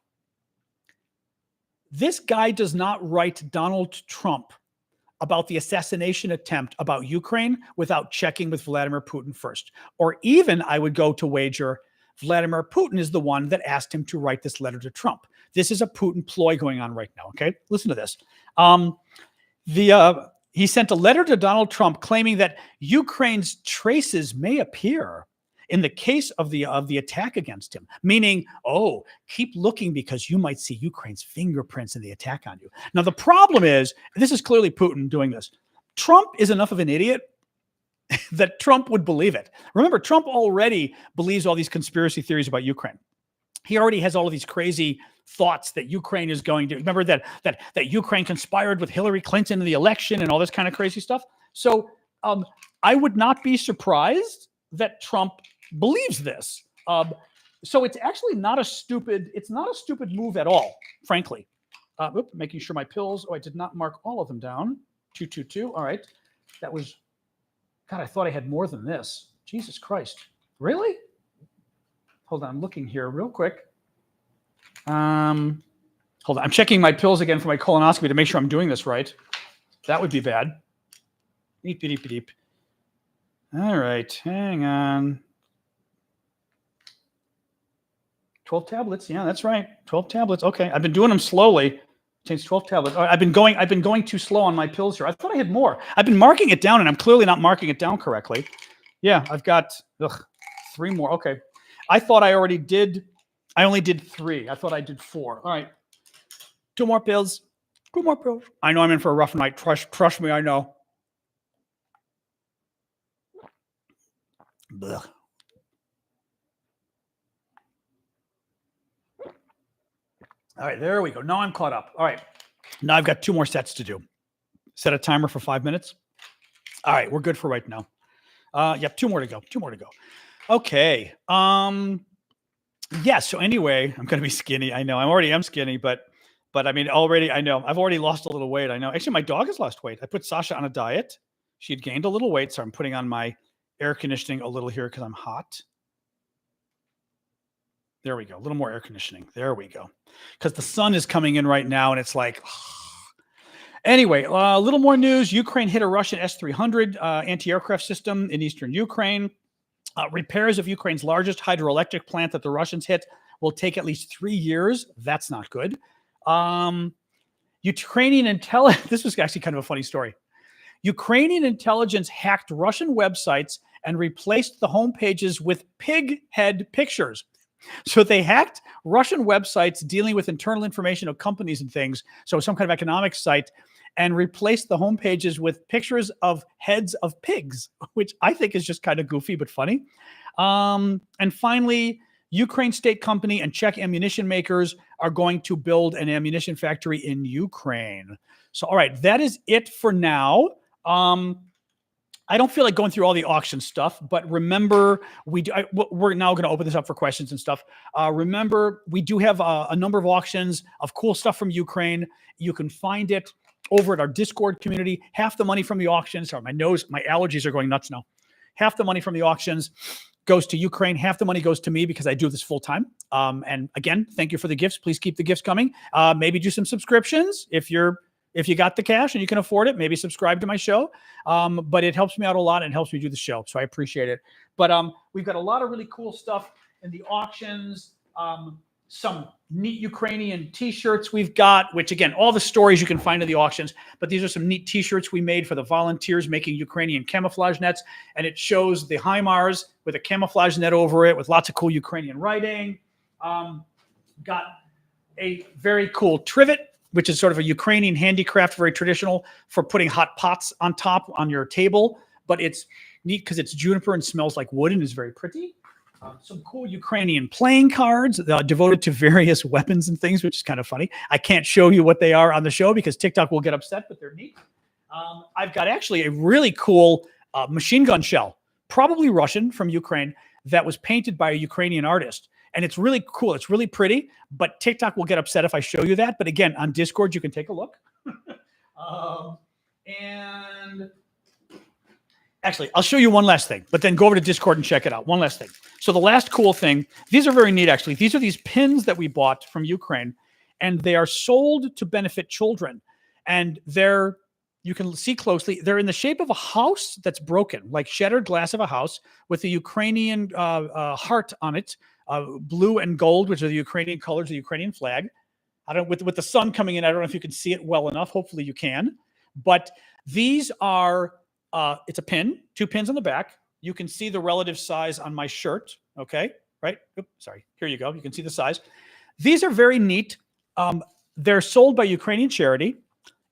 This guy does not write Donald Trump about the assassination attempt about Ukraine without checking with Vladimir Putin first. Or even, I would go to wager, Vladimir Putin is the one that asked him to write this letter to Trump. This is a Putin ploy going on right now, okay? Listen to this. He sent a letter to Donald Trump claiming that Ukraine's traces may appear in the case of the attack against him, meaning, keep looking because you might see Ukraine's fingerprints in the attack on you. Now, the problem is, this is clearly Putin doing this. Trump is enough of an idiot that Trump would believe it. Remember, Trump already believes all these conspiracy theories about Ukraine. He already has all of these crazy thoughts that Ukraine is going to, remember that Ukraine conspired with Hillary Clinton in the election and all this kind of crazy stuff. So I would not be surprised that Trump believes this. So it's actually not a stupid move at all, frankly. Making sure my pills, I did not mark all of them down. 222, all right. That was, God, I thought I had more than this. Jesus Christ. Really? Hold on, I'm looking here real quick. Hold on, I'm checking my pills again for my colonoscopy to make sure I'm doing this right. That would be bad. Beep, beep, beep, beep. All right, hang on. 12 tablets, yeah, that's right. 12 tablets. Okay, I've been doing them slowly. Takes 12 tablets. All right, I've been going too slow on my pills here. I thought I had more. I've been marking it down, and I'm clearly not marking it down correctly. Yeah, I've got 3 more. Okay, I thought I only did 3. I thought I did 4. All right, 2 more pills. 2 more pills. I know I'm in for a rough night. Trust me, I know. Blech. All right, there we go. Now I'm caught up. All right, now I've got 2 more sets to do. Set a timer for 5 minutes. All right, we're good for right now. Yep, 2 more to go. 2 more to go. Okay. Yeah. So anyway, I'm going to be skinny. I know. I already am skinny, but I mean, already I know I've already lost a little weight. I know. Actually, my dog has lost weight. I put Sasha on a diet. She had gained a little weight, so I'm putting on my air conditioning a little here because I'm hot. There we go. A little more air conditioning. There we go. Because the sun is coming in right now, and it's like. Anyway, a little more news. Ukraine hit a Russian S-300 anti-aircraft system in eastern Ukraine. Repairs of Ukraine's largest hydroelectric plant that the Russians hit will take at least 3 years. That's not good. Ukrainian intelligence. This was actually kind of a funny story. Ukrainian intelligence hacked Russian websites and replaced the homepages with pig head pictures. So they hacked Russian websites dealing with internal information of companies and things. So some kind of economic site, and replaced the homepages with pictures of heads of pigs, which I think is just kind of goofy but funny. And finally, Ukraine state company and Czech ammunition makers are going to build an ammunition factory in Ukraine. So, all right, that is it for now. I don't feel like going through all the auction stuff, but remember, we're now going to open this up for questions and stuff. Remember, we do have a number of auctions of cool stuff from Ukraine. You can find it over at our Discord community. Half the money from the auctions, sorry, my allergies are going nuts now. Half the money from the auctions goes to Ukraine. Half the money goes to me because I do this full time. And again, thank you for the gifts. Please keep the gifts coming. Maybe do some subscriptions if you got the cash and you can afford it. Maybe subscribe to my show. But it helps me out a lot and helps me do the show. So I appreciate it. But we've got a lot of really cool stuff in the auctions. Some neat Ukrainian t-shirts we've got, which again, all the stories you can find in the auctions, but these are some neat t-shirts we made for the volunteers making Ukrainian camouflage nets. And it shows the HIMARS with a camouflage net over it with lots of cool Ukrainian writing. Got a very cool trivet, which is sort of a Ukrainian handicraft, very traditional for putting hot pots on top on your table. But it's neat because it's juniper and smells like wood and is very pretty. Some cool Ukrainian playing cards devoted to various weapons and things, which is kind of funny. I can't show you what they are on the show because TikTok will get upset, but they're neat. I've got actually a really cool machine gun shell, probably Russian from Ukraine, that was painted by a Ukrainian artist. And it's really cool. It's really pretty, but TikTok will get upset if I show you that. But again, on Discord, you can take a look. And actually, I'll show you one last thing, but then go over to Discord and check it out. One last thing. So the last cool thing, these are very neat, actually. These are these pins that we bought from Ukraine, and they are sold to benefit children. And you can see closely, they're in the shape of a house that's broken, like shattered glass of a house with the Ukrainian heart on it, blue and gold, which are the Ukrainian colors of the Ukrainian flag. With the sun coming in, I don't know if you can see it well enough. Hopefully you can. But these are, it's a pin, 2 pins on the back. You can see the relative size on my shirt. Okay, right? Oops, sorry. Here you go. You can see the size. These are very neat. They're sold by Ukrainian charity.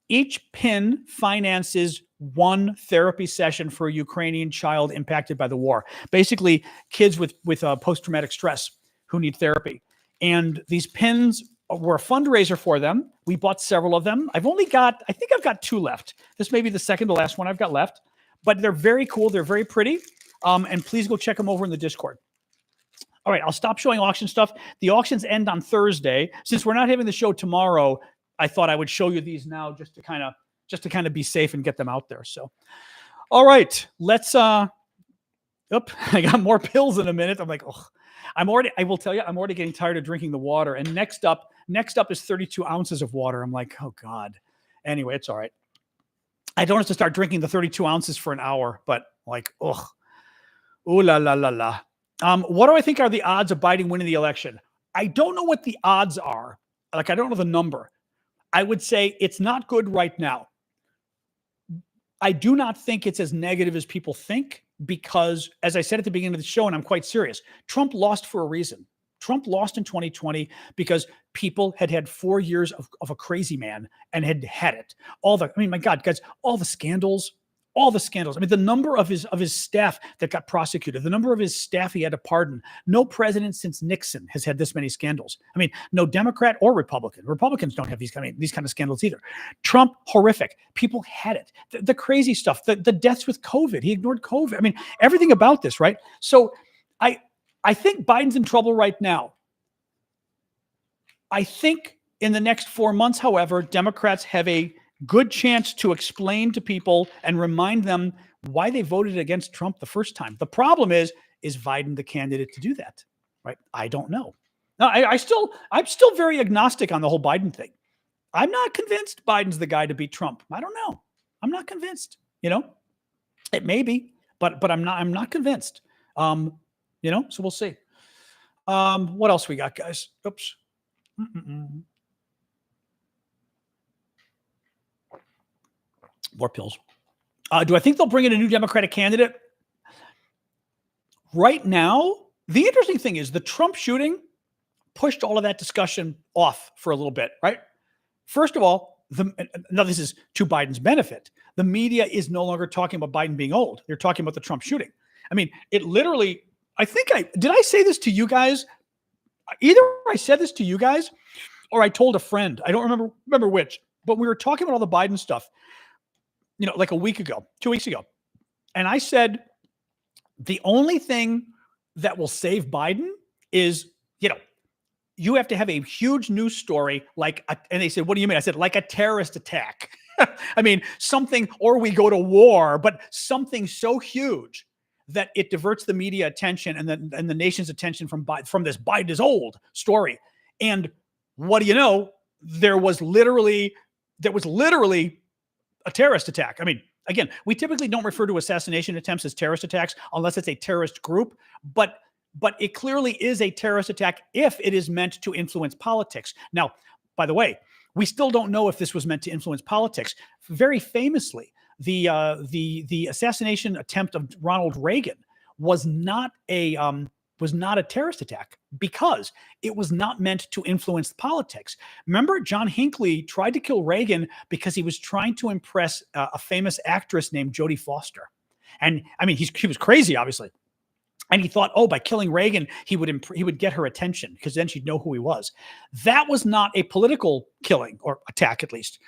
Each pin finances 1 therapy session for a Ukrainian child impacted by the war. Basically, kids with post-traumatic stress who need therapy. And these pins were a fundraiser for them. We bought several of them. I think I've got 2 left. This may be the second to last one I've got left. But they're very cool. They're very pretty. And please go check them over in the Discord. All right, I'll stop showing auction stuff. The auctions end on Thursday. Since we're not having the show tomorrow, I thought I would show you these now just to kind of be safe and get them out there. So, all right, let's. I got more pills in a minute. I'm like, oh, I will tell you, I'm already getting tired of drinking the water. And next up is 32 ounces of water. I'm like, oh God. Anyway, it's all right. I don't have to start drinking the 32 ounces for an hour, but like, ugh. Ooh la la la la. What do I think are the odds of Biden winning the election? I don't know what the odds are. Like, I don't know the number. I would say it's not good right now. I do not think it's as negative as people think because, as I said at the beginning of the show, and I'm quite serious, Trump lost for a reason. Trump lost in 2020 because people had 4 years of a crazy man and had it. My God, guys, all the scandals. I mean, the number of his staff that got prosecuted, the number of his staff he had to pardon. No president since Nixon has had this many scandals. I mean, no Democrat or Republican. Republicans don't have these kind of scandals either. Trump, horrific. People had it. The crazy stuff, the deaths with COVID. He ignored COVID. I mean, everything about this, right? So I think Biden's in trouble right now. I think in the next 4 months, however, Democrats have a good chance to explain to people and remind them why they voted against Trump the first time. The problem is Biden the candidate to do that? Right? I don't know. No, I'm still very agnostic on the whole Biden thing. I'm not convinced Biden's the guy to beat Trump. I don't know. I'm not convinced. It may be, but I'm not convinced. So we'll see. What else we got, guys? Oops. More pills. Do I think they'll bring in a new Democratic candidate? Right now, the interesting thing is the Trump shooting pushed all of that discussion off for a little bit, right? First of all, now this is to Biden's benefit. The media is no longer talking about Biden being old. They're talking about the Trump shooting. I mean, it literally, did I say this to you guys Either I said this to you guys or I told a friend. I don't remember which, but we were talking about all the Biden stuff, like a week ago, 2 weeks ago. And I said, the only thing that will save Biden is, you have to have a huge news story and they said, what do you mean? I said, like a terrorist attack. I mean, something, or we go to war, but something so huge that it diverts the media attention and the nation's attention from this Biden is old story. And what do you know? There was literally a terrorist attack. I mean, again, we typically don't refer to assassination attempts as terrorist attacks unless it's a terrorist group, but it clearly is a terrorist attack if it is meant to influence politics. Now, by the way, we still don't know if this was meant to influence politics. Very famously, the assassination attempt of Ronald Reagan was not a terrorist attack because it was not meant to influence politics. Remember, John Hinckley tried to kill Reagan because he was trying to impress a famous actress named Jodie Foster. And I mean, he was crazy, obviously. And he thought, by killing Reagan, he would get her attention because then she'd know who he was. That was not a political killing or attack, at least.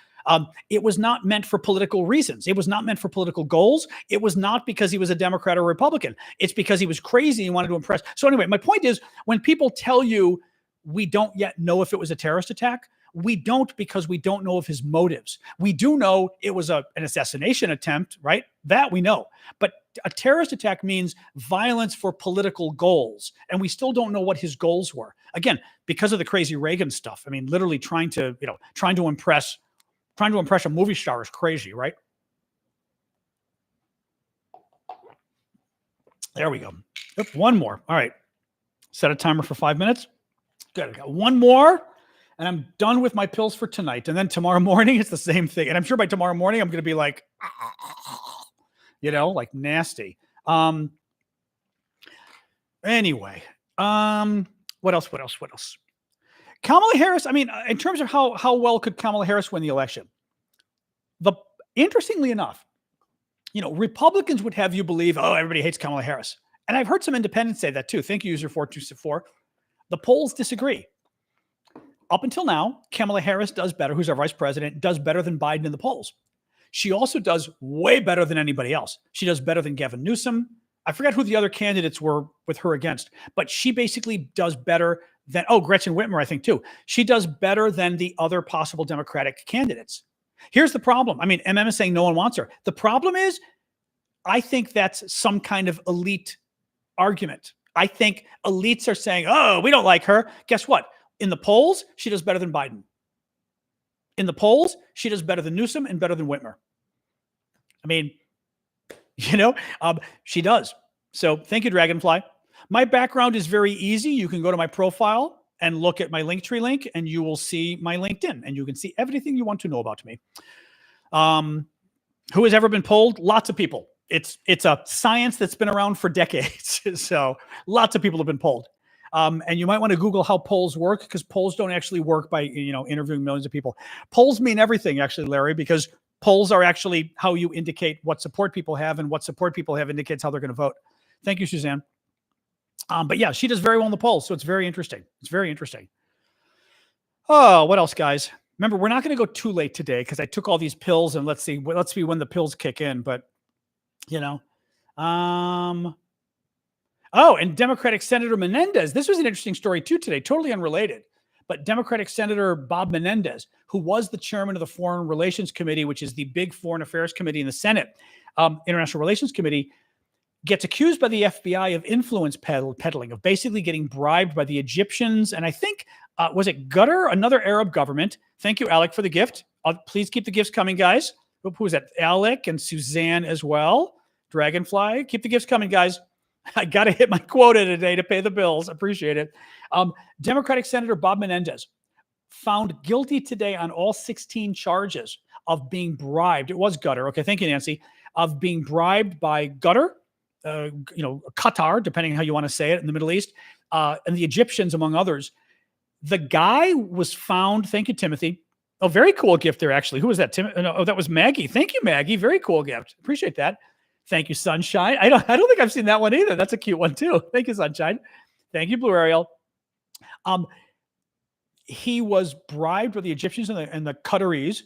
It was not meant for political reasons. It was not meant for political goals. It was not because he was a Democrat or Republican. It's because he was crazy and wanted to impress. So anyway, my point is, when people tell you we don't yet know if it was a terrorist attack, we don't, because we don't know of his motives. We do know it was an assassination attempt, right? That we know. But a terrorist attack means violence for political goals. And we still don't know what his goals were. Again, because of the crazy Reagan stuff. I mean, literally trying to impress a movie star is crazy, right? There we go. Yep, one more. All right. Set a timer for 5 minutes. Good. I got one more. And I'm done with my pills for tonight. And then tomorrow morning, it's the same thing. And I'm sure by tomorrow morning, I'm going to be like, like nasty. Anyway, what else? Kamala Harris, I mean, in terms of how well could Kamala Harris win the election? Interestingly enough, Republicans would have you believe, everybody hates Kamala Harris. And I've heard some independents say that too. Thank you, user 4264. The polls disagree. Up until now, Kamala Harris does better, who's our vice president, does better than Biden in the polls. She also does way better than anybody else. She does better than Gavin Newsom. I forgot who the other candidates were with her against, but she basically does better than, Gretchen Whitmer, I think too. She does better than the other possible Democratic candidates. Here's the problem. I mean, MM is saying no one wants her. The problem is, I think that's some kind of elite argument. I think elites are saying, we don't like her. Guess what? In the polls, she does better than Biden. In the polls, she does better than Newsom and better than Whitmer. I mean, she does. So thank you, Dragonfly. My background is very easy. You can go to my profile and look at my Linktree link, and you will see my LinkedIn, and you can see everything you want to know about me. Who has ever been polled? Lots of people. It's a science that's been around for decades. So lots of people have been polled. And you might want to Google how polls work, because polls don't actually work by, interviewing millions of people. Polls mean everything, actually, Larry, because polls are actually how you indicate what support people have, and what support people have indicates how they're going to vote. Thank you, Suzanne. But yeah, she does very well in the polls. So it's very interesting. It's very interesting. Oh, what else, guys? Remember, we're not going to go too late today because I took all these pills, and let's see when the pills kick in. But, and Democratic Senator Menendez. This was an interesting story too today, totally unrelated. But Democratic Senator Bob Menendez, who was the chairman of the Foreign Relations Committee, which is the big foreign affairs committee in the Senate, International Relations Committee, gets accused by the FBI of influence peddling, of basically getting bribed by the Egyptians. And I think, was it Qatar, another Arab government? Thank you, Alec, for the gift. Please keep the gifts coming, guys. Who was that? Alec and Suzanne as well. Dragonfly, keep the gifts coming, guys. I got to hit my quota today to pay the bills. Appreciate it. Democratic Senator Bob Menendez found guilty today on all 16 charges of being bribed. It was Qatar. Okay, thank you, Nancy. Of being bribed by Qatar, Qatar, depending on how you want to say it, in the Middle East, and the Egyptians, among others. The guy was found. Thank you, Timothy. Oh, very cool gift there, actually. Who was that? Oh, that was Maggie. Thank you, Maggie. Very cool gift. Appreciate that. Thank you, Sunshine. I don't think I've seen that one either. That's a cute one too. Thank you, Sunshine. Thank you, Blue Ariel. He was bribed with the Egyptians and the Qataris.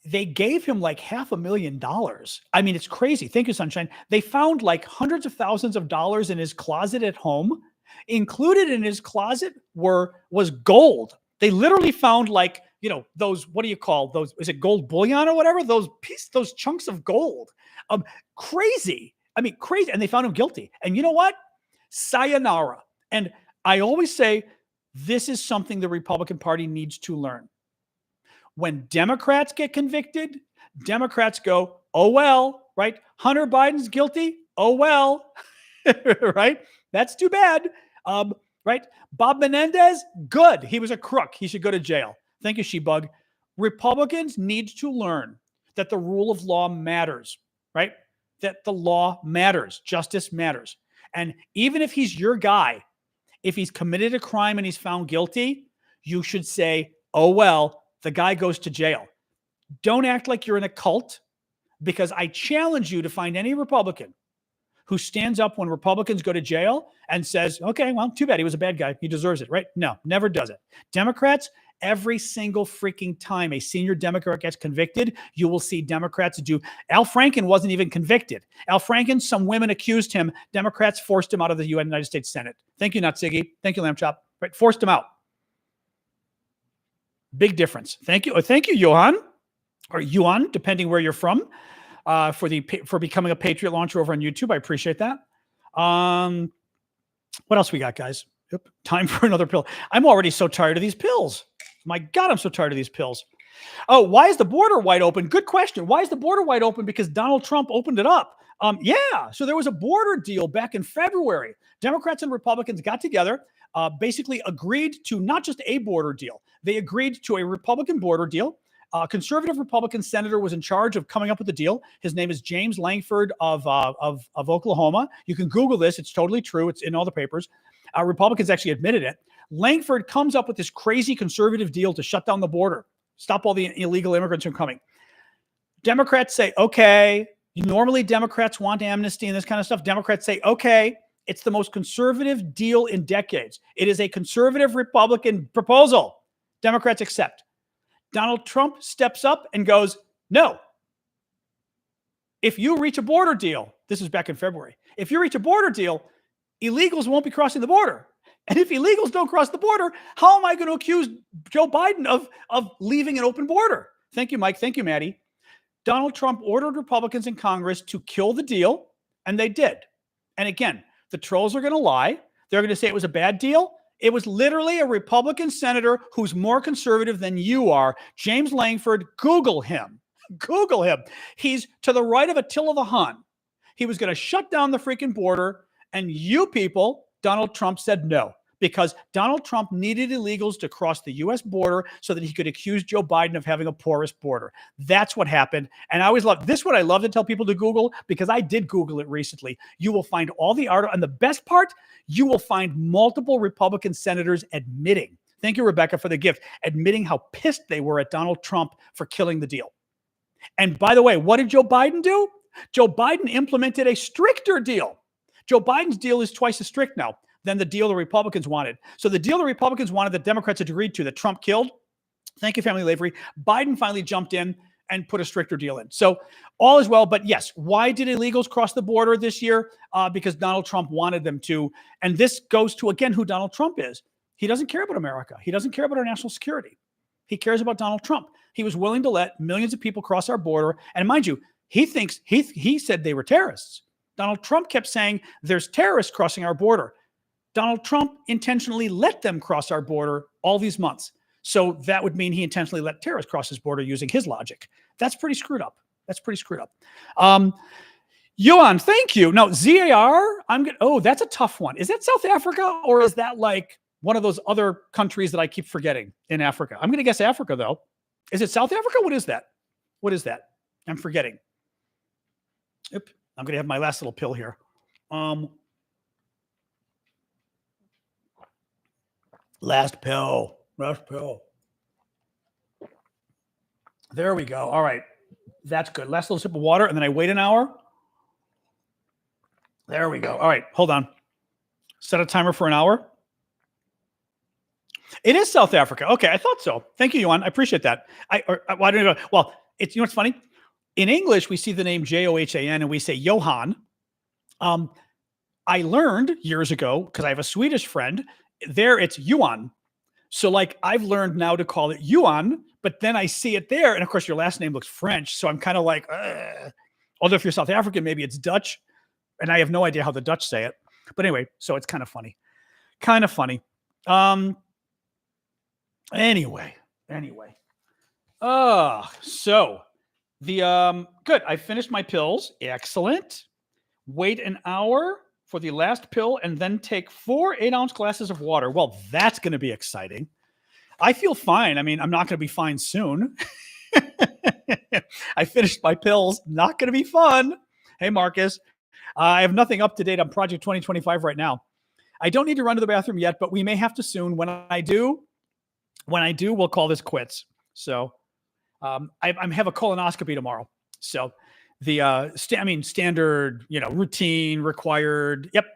They gave him like $500,000. I mean, it's crazy. Thank you, Sunshine. They found like hundreds of thousands of dollars in his closet at home. Included in his closet was gold. They literally found like, those, what do you call those? Is it gold bullion or whatever? Those chunks of gold. Crazy. I mean, crazy. And they found him guilty. And you know what? Sayonara. And I always say, this is something the Republican Party needs to learn. When Democrats get convicted, Democrats go, oh, well, right? Hunter Biden's guilty. Oh, well, right? That's too bad. Right? Bob Menendez, good. He was a crook. He should go to jail. Thank you, Shebug. Republicans need to learn that the rule of law matters, right? That the law matters. Justice matters. And even if he's your guy, if he's committed a crime and he's found guilty, you should say, oh, well, the guy goes to jail. Don't act like you're in a cult, because I challenge you to find any Republican who stands up when Republicans go to jail and says, okay, well, too bad. He was a bad guy. He deserves it, right? No, never does it. Democrats, every single freaking time a senior Democrat gets convicted, you will see Democrats do. Al Franken wasn't even convicted. Al Franken, some women accused him. Democrats forced him out of the United States Senate. Thank you, Not Siggy. Thank you, Lamb Chop. Right, forced him out. Big difference. Thank you. Thank you, Johan, or Yuan, depending where you're from, for becoming a Patriot launcher over on YouTube. I appreciate that. What else we got, guys? Yep. Time for another pill. I'm already so tired of these pills. My God, I'm so tired of these pills. Oh, why is the border wide open? Good question. Why is the border wide open? Because Donald Trump opened it up. Yeah. So there was a border deal back in February. Democrats and Republicans got together, basically agreed to not just a border deal. They agreed to a Republican border deal. A conservative Republican senator was in charge of coming up with the deal. His name is James Langford of Oklahoma. You can Google this. It's totally true. It's in all the papers. Republicans actually admitted it. Langford comes up with this crazy conservative deal to shut down the border, stop all the illegal immigrants from coming. Democrats say, okay. Normally, Democrats want amnesty and this kind of stuff. Democrats say, okay, it's the most conservative deal in decades. It is a conservative Republican proposal. Democrats accept. Donald Trump steps up and goes, no. If you reach a border deal, this is back in February, if you reach a border deal, illegals won't be crossing the border. And if illegals don't cross the border, how am I going to accuse Joe Biden of leaving an open border? Thank you, Mike. Thank you, Maddie. Donald Trump ordered Republicans in Congress to kill the deal, and they did. And again, the trolls are going to lie. They're going to say it was a bad deal. It was literally a Republican senator who's more conservative than you are. James Langford, Google him. Google him. He's to the right of Attila the Hun. He was going to shut down the freaking border, and you people, Donald Trump said no, because Donald Trump needed illegals to cross the U.S. border so that he could accuse Joe Biden of having a porous border. That's what happened. And I always love this. What I love to tell people to Google, because I did Google it recently. You will find all the art. And the best part, you will find multiple Republican senators admitting, thank you, Rebecca, for the gift, admitting how pissed they were at Donald Trump for killing the deal. And by the way, what did Joe Biden do? Joe Biden implemented a stricter deal. Joe Biden's deal is twice as strict now than the deal the Republicans wanted. So the deal the Republicans wanted that Democrats had agreed to that Trump killed, thank you, Family Lavery, Biden finally jumped in and put a stricter deal in. So all is well. But yes, why did illegals cross the border this year? Because Donald Trump wanted them to. And this goes to, again, who Donald Trump is. He doesn't care about America. He doesn't care about our national security. He cares about Donald Trump. He was willing to let millions of people cross our border. And mind you, he said they were terrorists. Donald Trump kept saying there's terrorists crossing our border. Donald Trump intentionally let them cross our border all these months. So that would mean he intentionally let terrorists cross his border using his logic. That's pretty screwed up. That's pretty screwed up. Yuan, thank you. No, ZAR, that's a tough one. Is that South Africa, or is that like one of those other countries that I keep forgetting in Africa? I'm going to guess Africa, though. Is it South Africa? What is that? What is that? I'm forgetting. Yep. I'm going to have my last little pill here. Last pill. There we go. All right. That's good. Last little sip of water, and then I wait an hour. There we go. All right. Hold on. Set a timer for an hour. It is South Africa. Okay, I thought so. Thank you, Yuan. I appreciate that. Well, I don't know. Well, it's, what's funny? In English, we see the name Johan and we say Johan. I learned years ago, because I have a Swedish friend, there it's Yuan. So like I've learned now to call it Yuan, but then I see it there. And of course, your last name looks French. So I'm kind of like, although if you're South African, maybe it's Dutch. And I have no idea how the Dutch say it. But anyway, so it's kind of funny. Kind of funny. Anyway. So the good. I finished my pills. Excellent. Wait an hour for the last pill and then take 4 8-ounce glasses of water. Well, that's going to be exciting. I feel fine. I mean, I'm not going to be fine soon. I finished my pills. Not going to be fun. Hey, Marcus. I have nothing up to date on Project 2025 right now. I don't need to run to the bathroom yet, but we may have to soon. When I do, we'll call this quits. So I have a colonoscopy tomorrow. So the standard, routine required. Yep.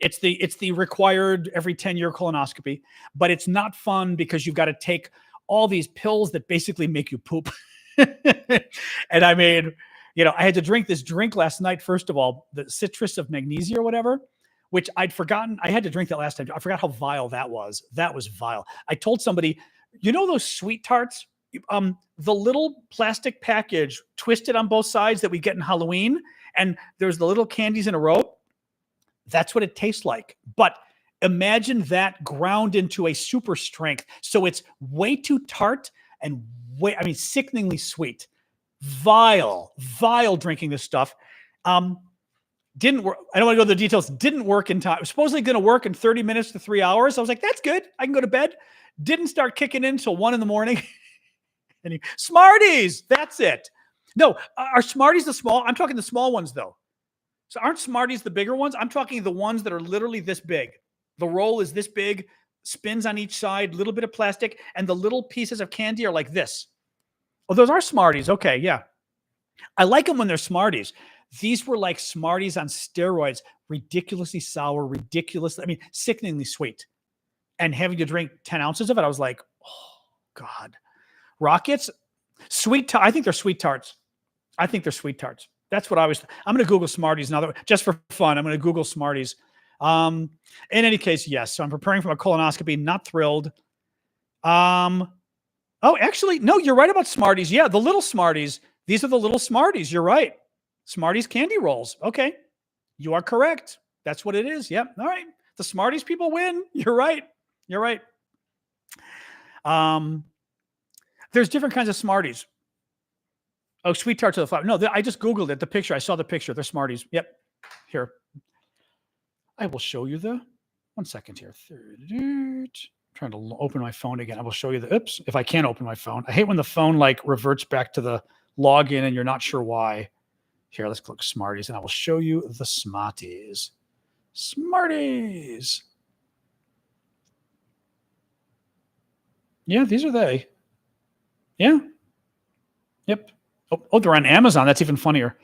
It's the required every 10-year colonoscopy, but it's not fun because you've got to take all these pills that basically make you poop. And I mean, I had to drink this drink last night. First of all, the citrus of magnesia or whatever, which I'd forgotten. I had to drink that last time. I forgot how vile that was. That was vile. I told somebody, those sweet tarts, the little plastic package twisted on both sides that we get in Halloween, and there's the little candies in a row. That's what it tastes like. But imagine that ground into a super strength. So it's way too tart and sickeningly sweet. Vile drinking this stuff. Didn't work. I don't want to go into the details. Didn't work in time. It was supposedly going to work in 30 minutes to 3 hours. I was like, that's good. I can go to bed. Didn't start kicking in until 1 a.m. And Smarties. That's it. No, are Smarties the small? I'm talking the small ones though. So aren't Smarties the bigger ones? I'm talking the ones that are literally this big. The roll is this big, spins on each side, little bit of plastic, and the little pieces of candy are like this. Oh, those are Smarties. Okay, yeah. I like them when they're Smarties. These were like Smarties on steroids, ridiculously sour, sickeningly sweet. And having to drink 10 ounces of it, I was like, oh, God. Rockets, I think they're sweet tarts. That's what I'm going to Google Smarties now, just for fun. I'm going to Google Smarties. In any case, yes. So I'm preparing for a colonoscopy. Not thrilled. Oh, actually, no, you're right about Smarties. Yeah, the little Smarties. These are the little Smarties. You're right. Smarties candy rolls. Okay. You are correct. That's what it is. Yep. All right. The Smarties people win. You're right. There's different kinds of Smarties. Oh, sweet tarts of the flower. No, I just Googled it. The picture. I saw the picture. They're Smarties. Yep. Here. I will show you 1 second here. Trying to open my phone again. I will show you if I can't open my phone. I hate when the phone reverts back to the login and you're not sure why. Here, let's click Smarties and I will show you the Smarties. Smarties. Yeah, these are they. Yeah. Yep. Oh, they're on Amazon. That's even funnier.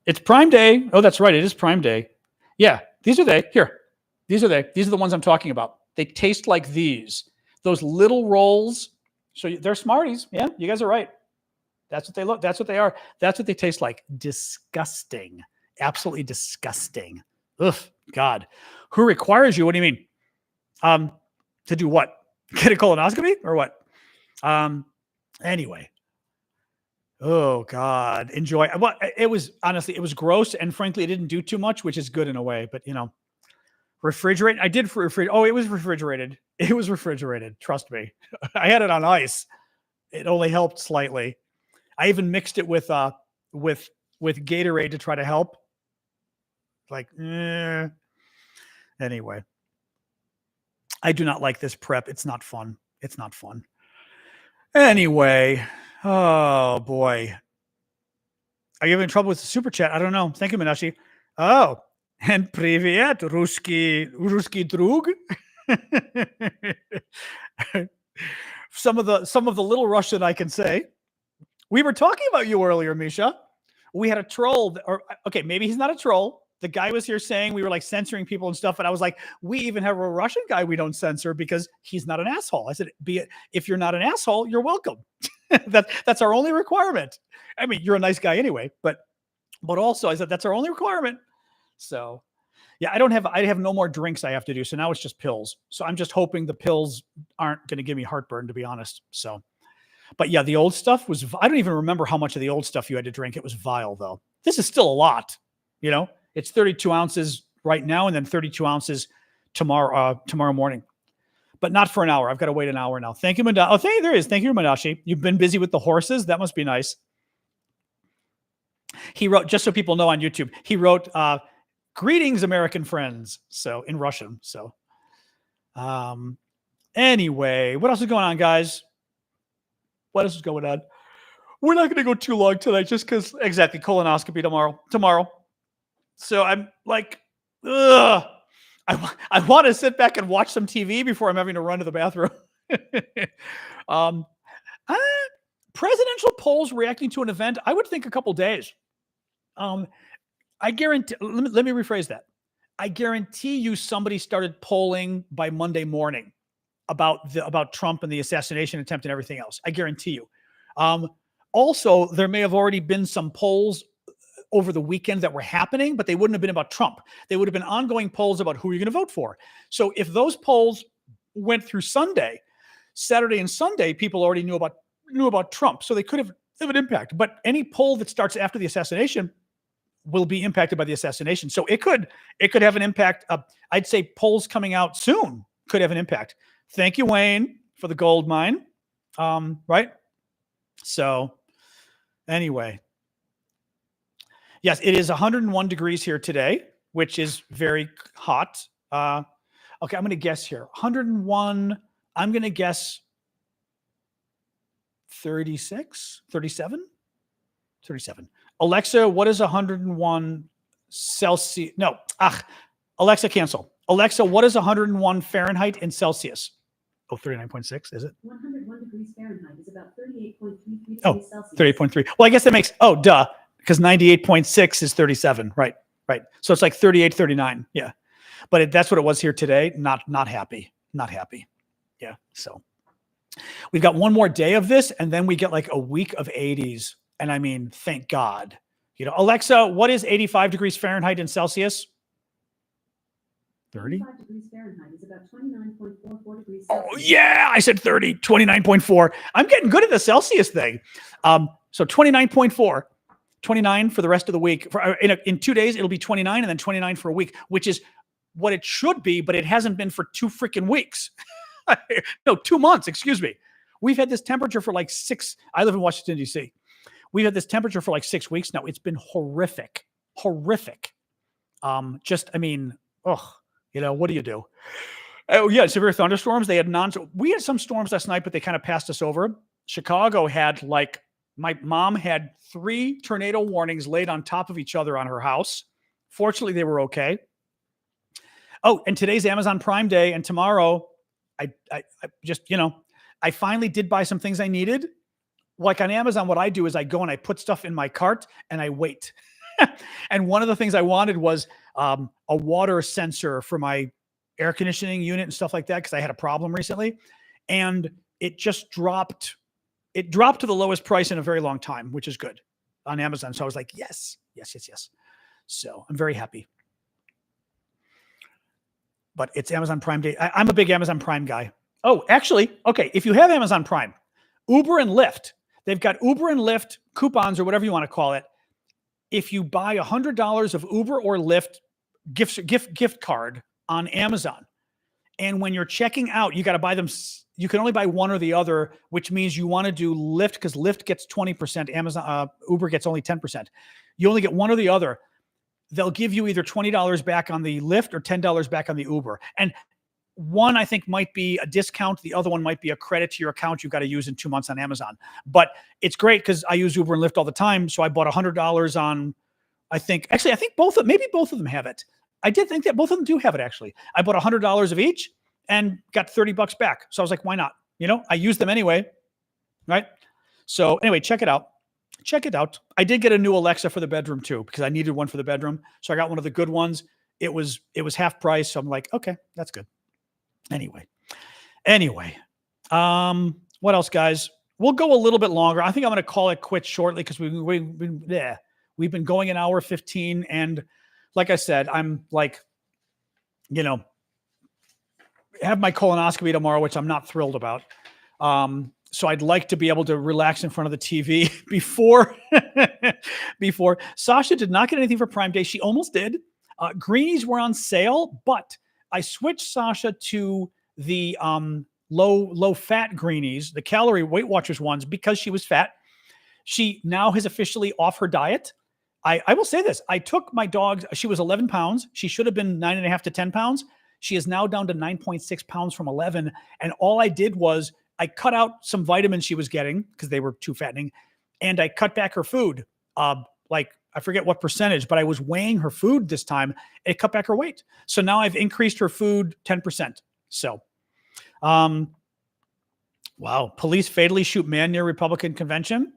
It's Prime Day. Oh, that's right. It is Prime Day. Yeah, these are they. Here. These are they. These are the ones I'm talking about. They taste like these. Those little rolls. So they're Smarties. Yeah, you guys are right. That's what they look. That's what they are. That's what they taste like. Disgusting. Absolutely disgusting. Ugh, God. Who requires you? What do you mean? To do what? Get a colonoscopy or what? Anyway. Oh, God. Enjoy. Well, it was gross. And frankly, it didn't do too much, which is good in a way. But, refrigerate. I did refrigerate. Oh, it was refrigerated. It was refrigerated. Trust me. I had it on ice. It only helped slightly. I even mixed it with Gatorade to try to help. Anyway. I do not like this prep. It's not fun. Anyway. Oh, boy. Are you having trouble with the super chat? I don't know. Thank you, Minashi. Oh, and привет, русский друг. Some of the little Russian I can say. We were talking about you earlier, Misha. We had a troll, okay, maybe he's not a troll. The guy was here saying we were like censoring people and stuff. And I was like, we even have a Russian guy we don't censor because he's not an asshole. I said, if you're not an asshole, you're welcome. That's our only requirement. I mean, you're a nice guy anyway, but also I said, that's our only requirement. So yeah, I have no more drinks I have to do. So now it's just pills. So I'm just hoping the pills aren't going to give me heartburn, to be honest. So, but yeah, the old stuff was, I don't even remember how much of the old stuff you had to drink. It was vile though. This is still a lot, you know, it's 32 ounces right now. And then 32 ounces tomorrow morning, but not for an hour. I've got to wait an hour now. Thank you, Madashi. Oh, there is. Thank you, Madashi. You've been busy with the horses. That must be nice. He wrote, just so people know on YouTube, he wrote, greetings, American friends. So in Russian. So, anyway, what else is going on, guys? What else is going on? We're not going to go too long tonight just because exactly colonoscopy tomorrow. So I'm like, ugh. I want to sit back and watch some TV before I'm having to run to the bathroom. Presidential polls reacting to an event, I would think a couple days. I guarantee, let me rephrase that. I guarantee you somebody started polling by Monday morning about Trump and the assassination attempt and everything else. I guarantee you. Also, there may have already been some polls over the weekend that were happening, but they wouldn't have been about Trump. They would have been ongoing polls about who you're going to vote for. So if those polls went through Saturday and Sunday, people already knew about Trump. So they could have an impact. But any poll that starts after the assassination will be impacted by the assassination. So it could have an impact. I'd say polls coming out soon could have an impact. Thank you, Wayne, for the gold mine. Right? So anyway. Yes, it is 101 degrees here today, which is very hot. Okay, I'm going to guess here. 101, I'm going to guess 36, 37? 37. Alexa, what is 101 Celsius? No, Alexa, cancel. Alexa, what is 101 Fahrenheit in Celsius? Oh, 39.6, is it? 101 degrees Fahrenheit is about 38.3 degrees Celsius. 38.3. Well, I guess that makes, duh. Because 98.6 is 37, right? So it's like 38, 39, yeah. But that's what it was here today. Not happy. Yeah. So we've got one more day of this, and then we get like a week of 80s. And I mean, thank God. You know, Alexa, what is 85 degrees Fahrenheit in Celsius? 30? 85 degrees Fahrenheit is about 29.44 degrees Celsius. Oh yeah, I said 30, 29.4. I'm getting good at the Celsius thing. So 29.4. 29 for the rest of the week. In 2 days, it'll be 29 and then 29 for a week, which is what it should be, but it hasn't been for 2 freaking weeks. No, 2 months, excuse me. We've had this temperature for like 6. I live in Washington, D.C. We've had this temperature for like 6 weeks now. It's been horrific. What do you do? Oh, yeah, severe thunderstorms. We had some storms last night, but they kind of passed us over. Chicago had my mom had 3 tornado warnings laid on top of each other on her house. Fortunately, they were okay. Oh, and today's Amazon Prime Day, and tomorrow, I finally did buy some things I needed. Like on Amazon, what I do is I go and I put stuff in my cart and I wait. And one of the things I wanted was a water sensor for my air conditioning unit and stuff like that because I had a problem recently, and it just dropped. It dropped to the lowest price in a very long time, which is good on Amazon. So I was like, yes. So I'm very happy. But it's Amazon Prime Day. I'm a big Amazon Prime guy. Oh, actually, okay. If you have Amazon Prime, Uber and Lyft, they've got Uber and Lyft coupons or whatever you want to call it. If you buy $100 of Uber or Lyft gift card on Amazon, and when you're checking out, you got to buy them. You can only buy one or the other, which means you want to do Lyft because Lyft gets 20%. Uber gets only 10%. You only get one or the other. They'll give you either $20 back on the Lyft or $10 back on the Uber. And one, I think, might be a discount. The other one might be a credit to your account you've got to use in 2 months on Amazon. But it's great because I use Uber and Lyft all the time. So I bought $100 on, I think both of them have it. I did think that both of them do have it, actually. I bought $100 of each and got $30 back. So I was like, why not? I use them anyway, right? So anyway, check it out. check it out. I did get a new Alexa for the bedroom too, because I needed one for the bedroom. So I got one of the good ones. It was half price. So I'm like, okay, that's good. Anyway, what else, guys? We'll go a little bit longer. I think I'm going to call it quits shortly because we've been going an hour 15. And like I said, I'm like, have my colonoscopy tomorrow, which I'm not thrilled about. So I'd like to be able to relax in front of the TV before. Sasha did not get anything for Prime Day. She almost did. Greenies were on sale, but I switched Sasha to the low fat greenies, the calorie Weight Watchers ones, because she was fat. She now is officially off her diet. I will say this. I took my dog. She was 11 pounds. She should have been 9.5 to 10 pounds. She is now down to 9.6 pounds from 11. And all I did was I cut out some vitamins she was getting because they were too fattening. And I cut back her food. I forget what percentage, but I was weighing her food this time. It cut back her weight. So now I've increased her food 10%. So, wow. Police fatally shoot man near Republican convention.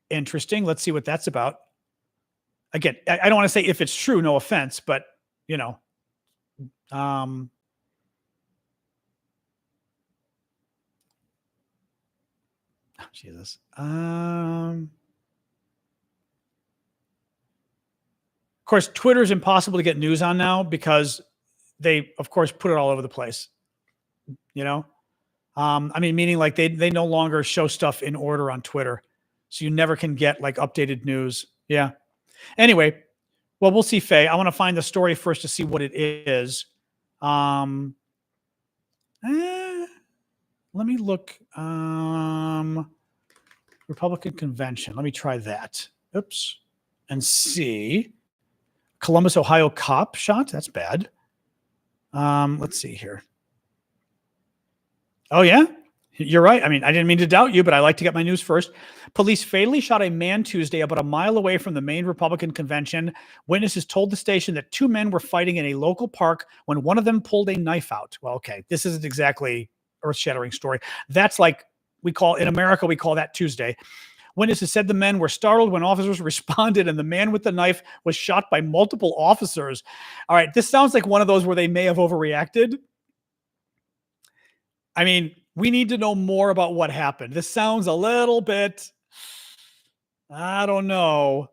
Interesting. Let's see what that's about. Again, I don't want to say if it's true, no offense, but oh, Jesus. Of course, Twitter is impossible to get news on now because they, of course, put it all over the place. Meaning like they no longer show stuff in order on Twitter. So you never can get like updated news. Yeah. Anyway, well, we'll see, Faye. I want to find the story first to see what it is. Let me look. Republican convention. Let me try that. Oops. And see. Columbus, Ohio cop shot. That's bad. Let's see here. Oh, yeah. You're right. I mean, I didn't mean to doubt you, but I like to get my news first. Police fatally shot a man Tuesday about a mile away from the main Republican convention. Witnesses told the station that two men were fighting in a local park when one of them pulled a knife out. Well, okay, this isn't exactly earth-shattering story. That's like in America, we call that Tuesday. Witnesses said the men were startled when officers responded and the man with the knife was shot by multiple officers. All right, this sounds like one of those where they may have overreacted. I mean, we need to know more about what happened. This sounds a little bit, I don't know.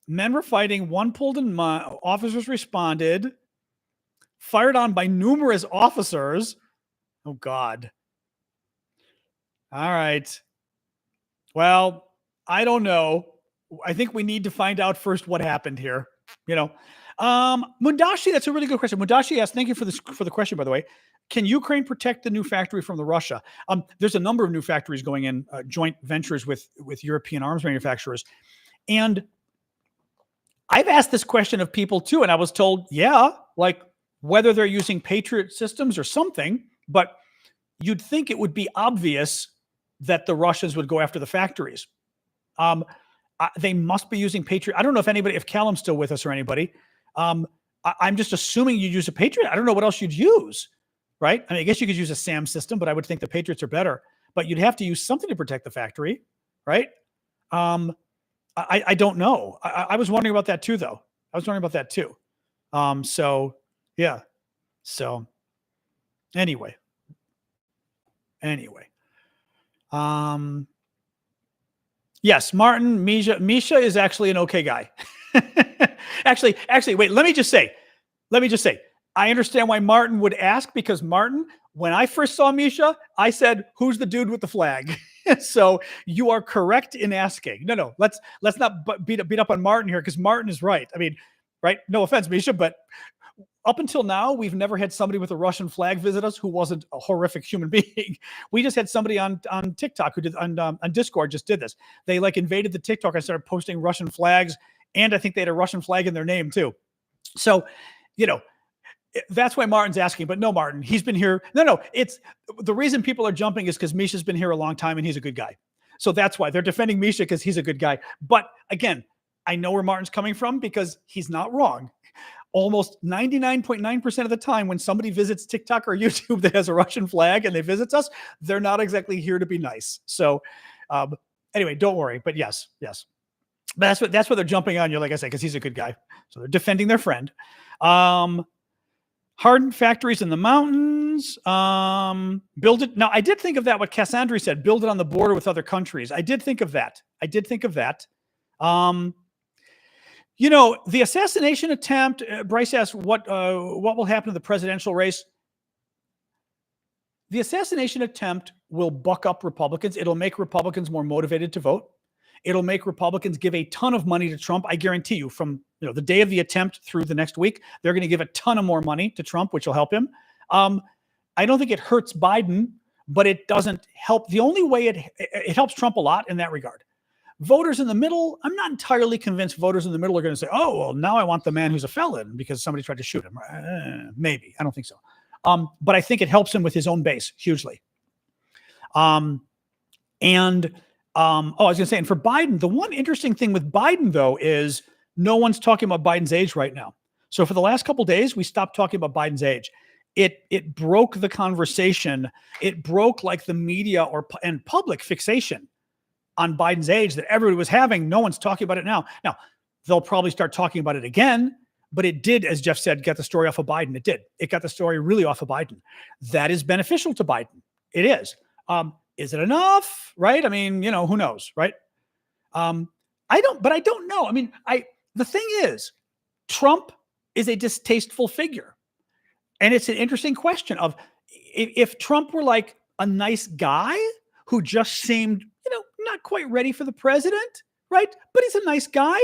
Men were fighting. One pulled in mud. Officers responded. Fired on by numerous officers. Oh, God. All right. Well, I don't know. I think we need to find out first what happened here. Mundashi, that's a really good question. Mundashi asked, thank you for the question, by the way. Can Ukraine protect the new factory from the Russia? There's a number of new factories going in, joint ventures with European arms manufacturers. And I've asked this question of people too, and I was told, yeah, like whether they're using Patriot systems or something, but you'd think it would be obvious that the Russians would go after the factories. They must be using Patriot. I don't know if Callum's still with us or anybody. I'm just assuming you'd use a Patriot. I don't know what else you'd use. Right? I mean, I guess you could use a SAM system, but I would think the Patriots are better. But you'd have to use something to protect the factory, right? I don't know. I was wondering about that too, though. So yeah. So anyway. Yes, Martin, Misha is actually an okay guy. actually, wait, let me just say, I understand why Martin would ask, because Martin, when I first saw Misha, I said, who's the dude with the flag? So you are correct in asking. No, let's not beat up on Martin here, because Martin is right. I mean, right? No offense, Misha, but up until now, we've never had somebody with a Russian flag visit us who wasn't a horrific human being. We just had somebody on TikTok who did on Discord just did this. They like invaded the TikTok and started posting Russian flags, and I think they had a Russian flag in their name too. So, that's why Martin's asking, but no, Martin, he's been here. No, it's the reason people are jumping is because Misha's been here a long time and he's a good guy. So that's why they're defending Misha, because he's a good guy. But again, I know where Martin's coming from because he's not wrong. Almost 99.9% of the time when somebody visits TikTok or YouTube that has a Russian flag and they visit us, they're not exactly here to be nice. So anyway, don't worry. But yes. But that's what they're jumping on you, like I said, because he's a good guy. So they're defending their friend. Hardened factories in the mountains. Build it. Now, I did think of that, what Cassandra said, build it on the border with other countries. I did think of that. The assassination attempt, Bryce asked, what will happen to the presidential race? The assassination attempt will buck up Republicans. It'll make Republicans more motivated to vote. It'll make Republicans give a ton of money to Trump. I guarantee you, from the day of the attempt through the next week, they're going to give a ton of more money to Trump, which will help him. I don't think it hurts Biden, but it doesn't help. The only way it helps Trump a lot in that regard. Voters in the middle, I'm not entirely convinced voters in the middle are going to say, oh, well, now I want the man who's a felon because somebody tried to shoot him. Maybe. I don't think so. But I think it helps him with his own base hugely. I was going to say, and for Biden, the one interesting thing with Biden, though, is no one's talking about Biden's age right now. So for the last couple of days, we stopped talking about Biden's age. It broke the conversation. It broke like the media and public fixation on Biden's age that everybody was having. No one's talking about it now. Now, they'll probably start talking about it again, but it did, as Jeff said, get the story off of Biden. It did. It got the story really off of Biden. That is beneficial to Biden. It is. Is it enough? Right? I mean, who knows, right? I don't know. I mean, the thing is, Trump is a distasteful figure. And it's an interesting question of if Trump were like a nice guy who just seemed, not quite ready for the president, right? But he's a nice guy.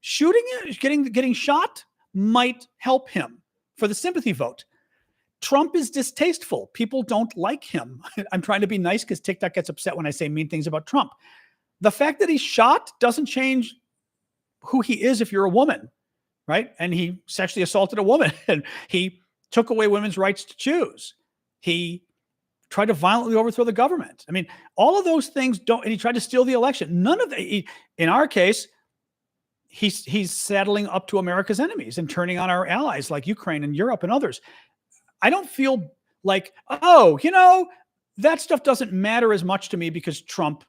Shooting it, getting shot might help him for the sympathy vote. Trump is distasteful. People don't like him. I'm trying to be nice because TikTok gets upset when I say mean things about Trump. The fact that he's shot doesn't change who he is if you're a woman, right? And he sexually assaulted a woman and he took away women's rights to choose. He tried to violently overthrow the government. I mean, all of those things and he tried to steal the election. None of in our case, he's saddling up to America's enemies and turning on our allies like Ukraine and Europe and others. I don't feel like, that stuff doesn't matter as much to me because Trump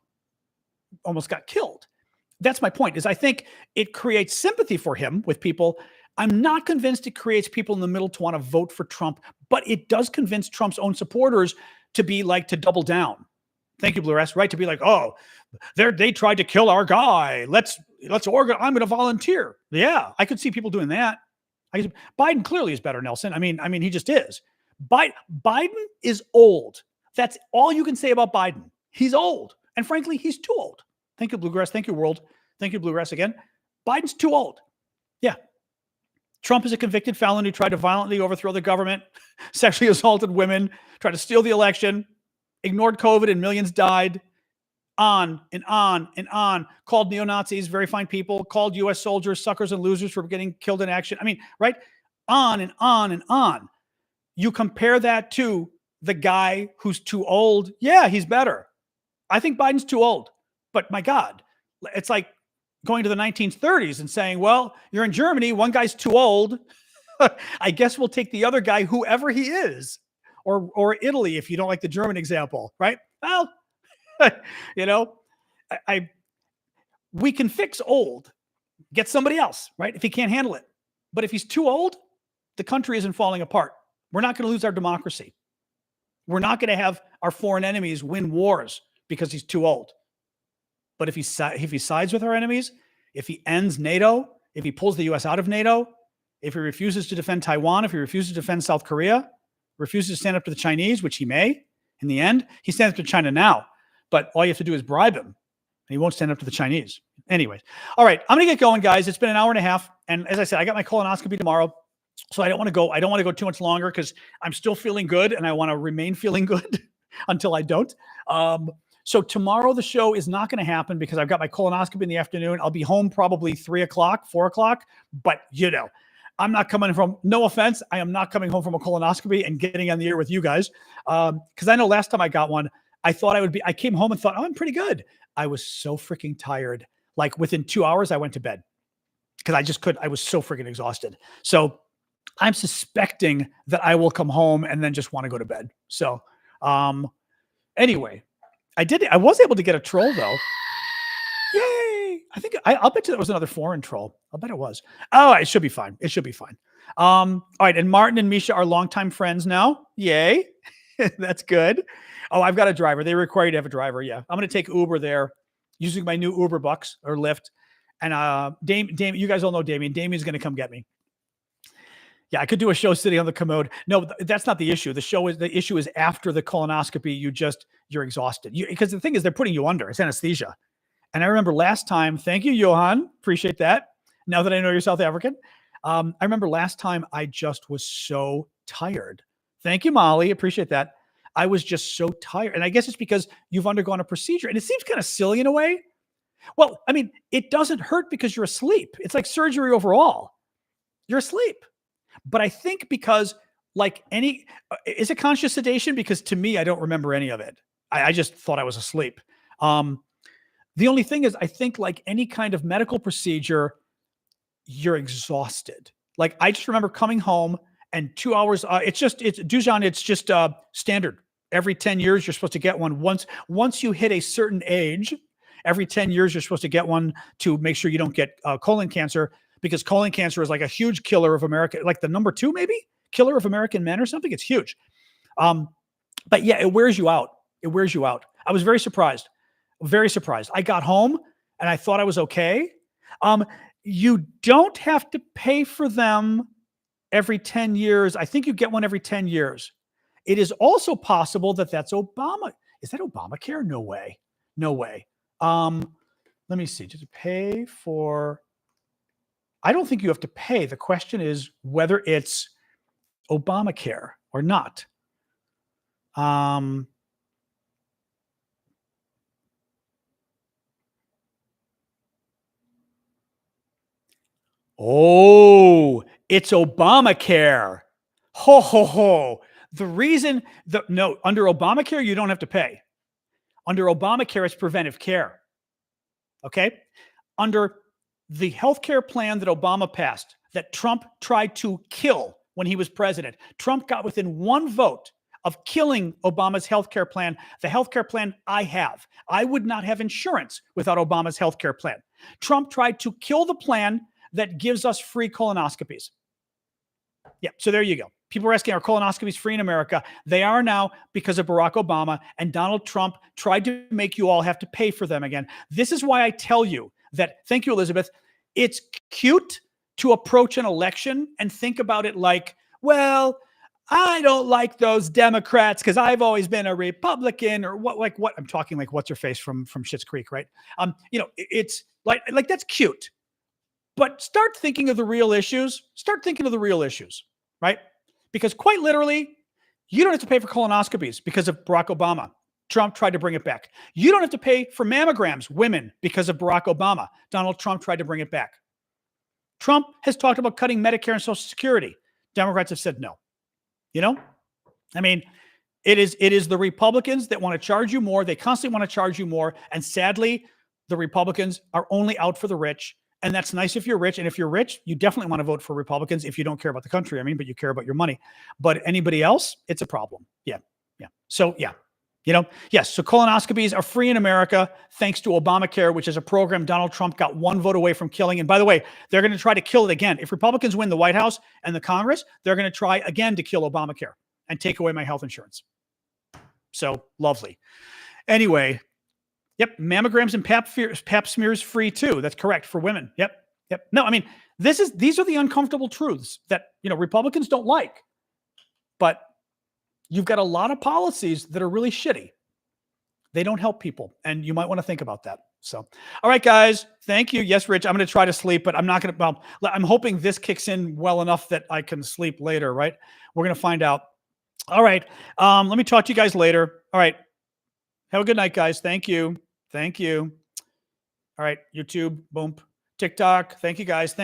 almost got killed. That's my point, is I think it creates sympathy for him with people. I'm not convinced it creates people in the middle to want to vote for Trump, but it does convince Trump's own supporters to double down. Thank you, Blue S, right? To be like, oh, they tried to kill our guy. Let's organize. I'm going to volunteer. Yeah, I could see people doing that. Biden clearly is better, Nelson. I mean, he just is. Biden is old. That's all you can say about Biden. He's old. And frankly, he's too old. Thank you, Bluegrass. Thank you, world. Thank you, Bluegrass again. Biden's too old. Yeah. Trump is a convicted felon who tried to violently overthrow the government, sexually assaulted women, tried to steal the election, ignored COVID and millions died. On and on and on. Called neo-Nazis very fine people, called U.S. soldiers suckers and losers for getting killed in action. I mean, right? On and on and on. You compare that to the guy who's too old. Yeah, he's better. I think Biden's too old. But my God, it's like going to the 1930s and saying, well, you're in Germany, one guy's too old. I guess we'll take the other guy, whoever he is. Or Italy, if you don't like the German example, right? Well, we can fix old, get somebody else, right? If he can't handle it. But if he's too old, the country isn't falling apart. We're not going to lose our democracy. We're not going to have our foreign enemies win wars because he's too old. But if he sides with our enemies, if he ends NATO, if he pulls the U.S. out of NATO, if he refuses to defend Taiwan, if he refuses to defend South Korea, refuses to stand up to the Chinese, which he may in the end, he stands up to China now. But all you have to do is bribe him. And he won't stand up to the Chinese. Anyways. All right. I'm going to get going, guys. It's been an hour and a half. And as I said, I got my colonoscopy tomorrow. So I don't want to go too much longer because I'm still feeling good and I want to remain feeling good until I don't. So tomorrow the show is not going to happen because I've got my colonoscopy in the afternoon. I'll be home probably 3 o'clock, 4 o'clock. But I'm not coming from, no offense, I am not coming home from a colonoscopy and getting on the air with you guys. Because I know last time I got one, I came home and thought, oh, I'm pretty good. I was so freaking tired. Like within 2 hours, I went to bed because I was so freaking exhausted. So I'm suspecting that I will come home and then just want to go to bed. So anyway, I was able to get a troll though. I'll bet you that was another foreign troll. I'll bet it was. Oh, it should be fine. It should be fine. All right. And Martin and Misha are longtime friends now. Yay. That's good. Oh, I've got a driver. They require you to have a driver. Yeah. I'm going to take Uber there using my new Uber bucks or Lyft. And Damien, you guys all know Damien. Damien's going to come get me. Yeah, I could do a show sitting on the commode. No, that's not the issue. The issue is after the colonoscopy, you're exhausted. Because the thing is, they're putting you under. It's anesthesia. And I remember last time, thank you, Johan. Appreciate that. Now that I know you're South African. I remember last time I just was so tired. Thank you, Molly. Appreciate that. I was just so tired. And I guess it's because you've undergone a procedure. And it seems kind of silly in a way. Well, I mean, it doesn't hurt because you're asleep. It's like surgery overall. You're asleep. But I think because is it conscious sedation? Because to me, I don't remember any of it. I just thought I was asleep. The only thing is, I think like any kind of medical procedure, you're exhausted. Like I just remember coming home and 2 hours. It's Dujan. It's just standard. Every 10 years, you're supposed to get one. Once you hit a certain age, every 10 years, you're supposed to get one to make sure you don't get colon cancer, because colon cancer is like a huge killer of America, like the number 2 maybe killer of American men or something. It's huge. But yeah, it wears you out. It wears you out. I was very surprised. Very surprised. I got home and I thought I was okay. You don't have to pay for them every 10 years. I think you get one every 10 years. It is also possible that that's Obama. Is that Obamacare? No way. No way. Let me see. Just pay for. I don't think you have to pay. The question is whether it's Obamacare or not. Oh, it's Obamacare. Ho, ho, ho. The reason under Obamacare, you don't have to pay. Under Obamacare, it's preventive care. Okay. Under the healthcare plan that Obama passed, that Trump tried to kill when he was president, Trump got within one vote of killing Obama's healthcare plan, the healthcare plan I have. I would not have insurance without Obama's healthcare plan. Trump tried to kill the plan that gives us free colonoscopies. Yeah, so there you go. People are asking, are colonoscopies free in America? They are now because of Barack Obama, and Donald Trump tried to make you all have to pay for them again. This is why I tell you that, thank you, Elizabeth, it's cute to approach an election and think about it like, well, I don't like those Democrats because I've always been a Republican, or what I'm talking like what's her face from Schitt's Creek, right? It's like that's cute. But start thinking of the real issues. Start thinking of the real issues, right? Because quite literally, you don't have to pay for colonoscopies because of Barack Obama. Trump tried to bring it back. You don't have to pay for mammograms, women, because of Barack Obama. Donald Trump tried to bring it back. Trump has talked about cutting Medicare and Social Security. Democrats have said no. I mean, it is the Republicans that want to charge you more. They constantly want to charge you more. And sadly, the Republicans are only out for the rich. And that's nice if you're rich. And if you're rich, you definitely want to vote for Republicans if you don't care about the country. But you care about your money. But anybody else, it's a problem. Yeah. So, yeah. Yes. So colonoscopies are free in America thanks to Obamacare, which is a program Donald Trump got one vote away from killing. And by the way, they're going to try to kill it again. If Republicans win the White House and the Congress, they're going to try again to kill Obamacare and take away my health insurance. So lovely. Anyway. Yep. Mammograms and pap smears free too. That's correct for women. Yep. No, these are the uncomfortable truths that, Republicans don't like, but you've got a lot of policies that are really shitty. They don't help people. And you might want to think about that. So, all right, guys, thank you. Yes, Rich, I'm going to try to sleep, but I'm not going to, I'm hoping this kicks in well enough that I can sleep later, right? We're going to find out. All right. Let me talk to you guys later. All right. Have a good night, guys. Thank you. All right. YouTube, boom. TikTok. Thank you, guys. Thanks.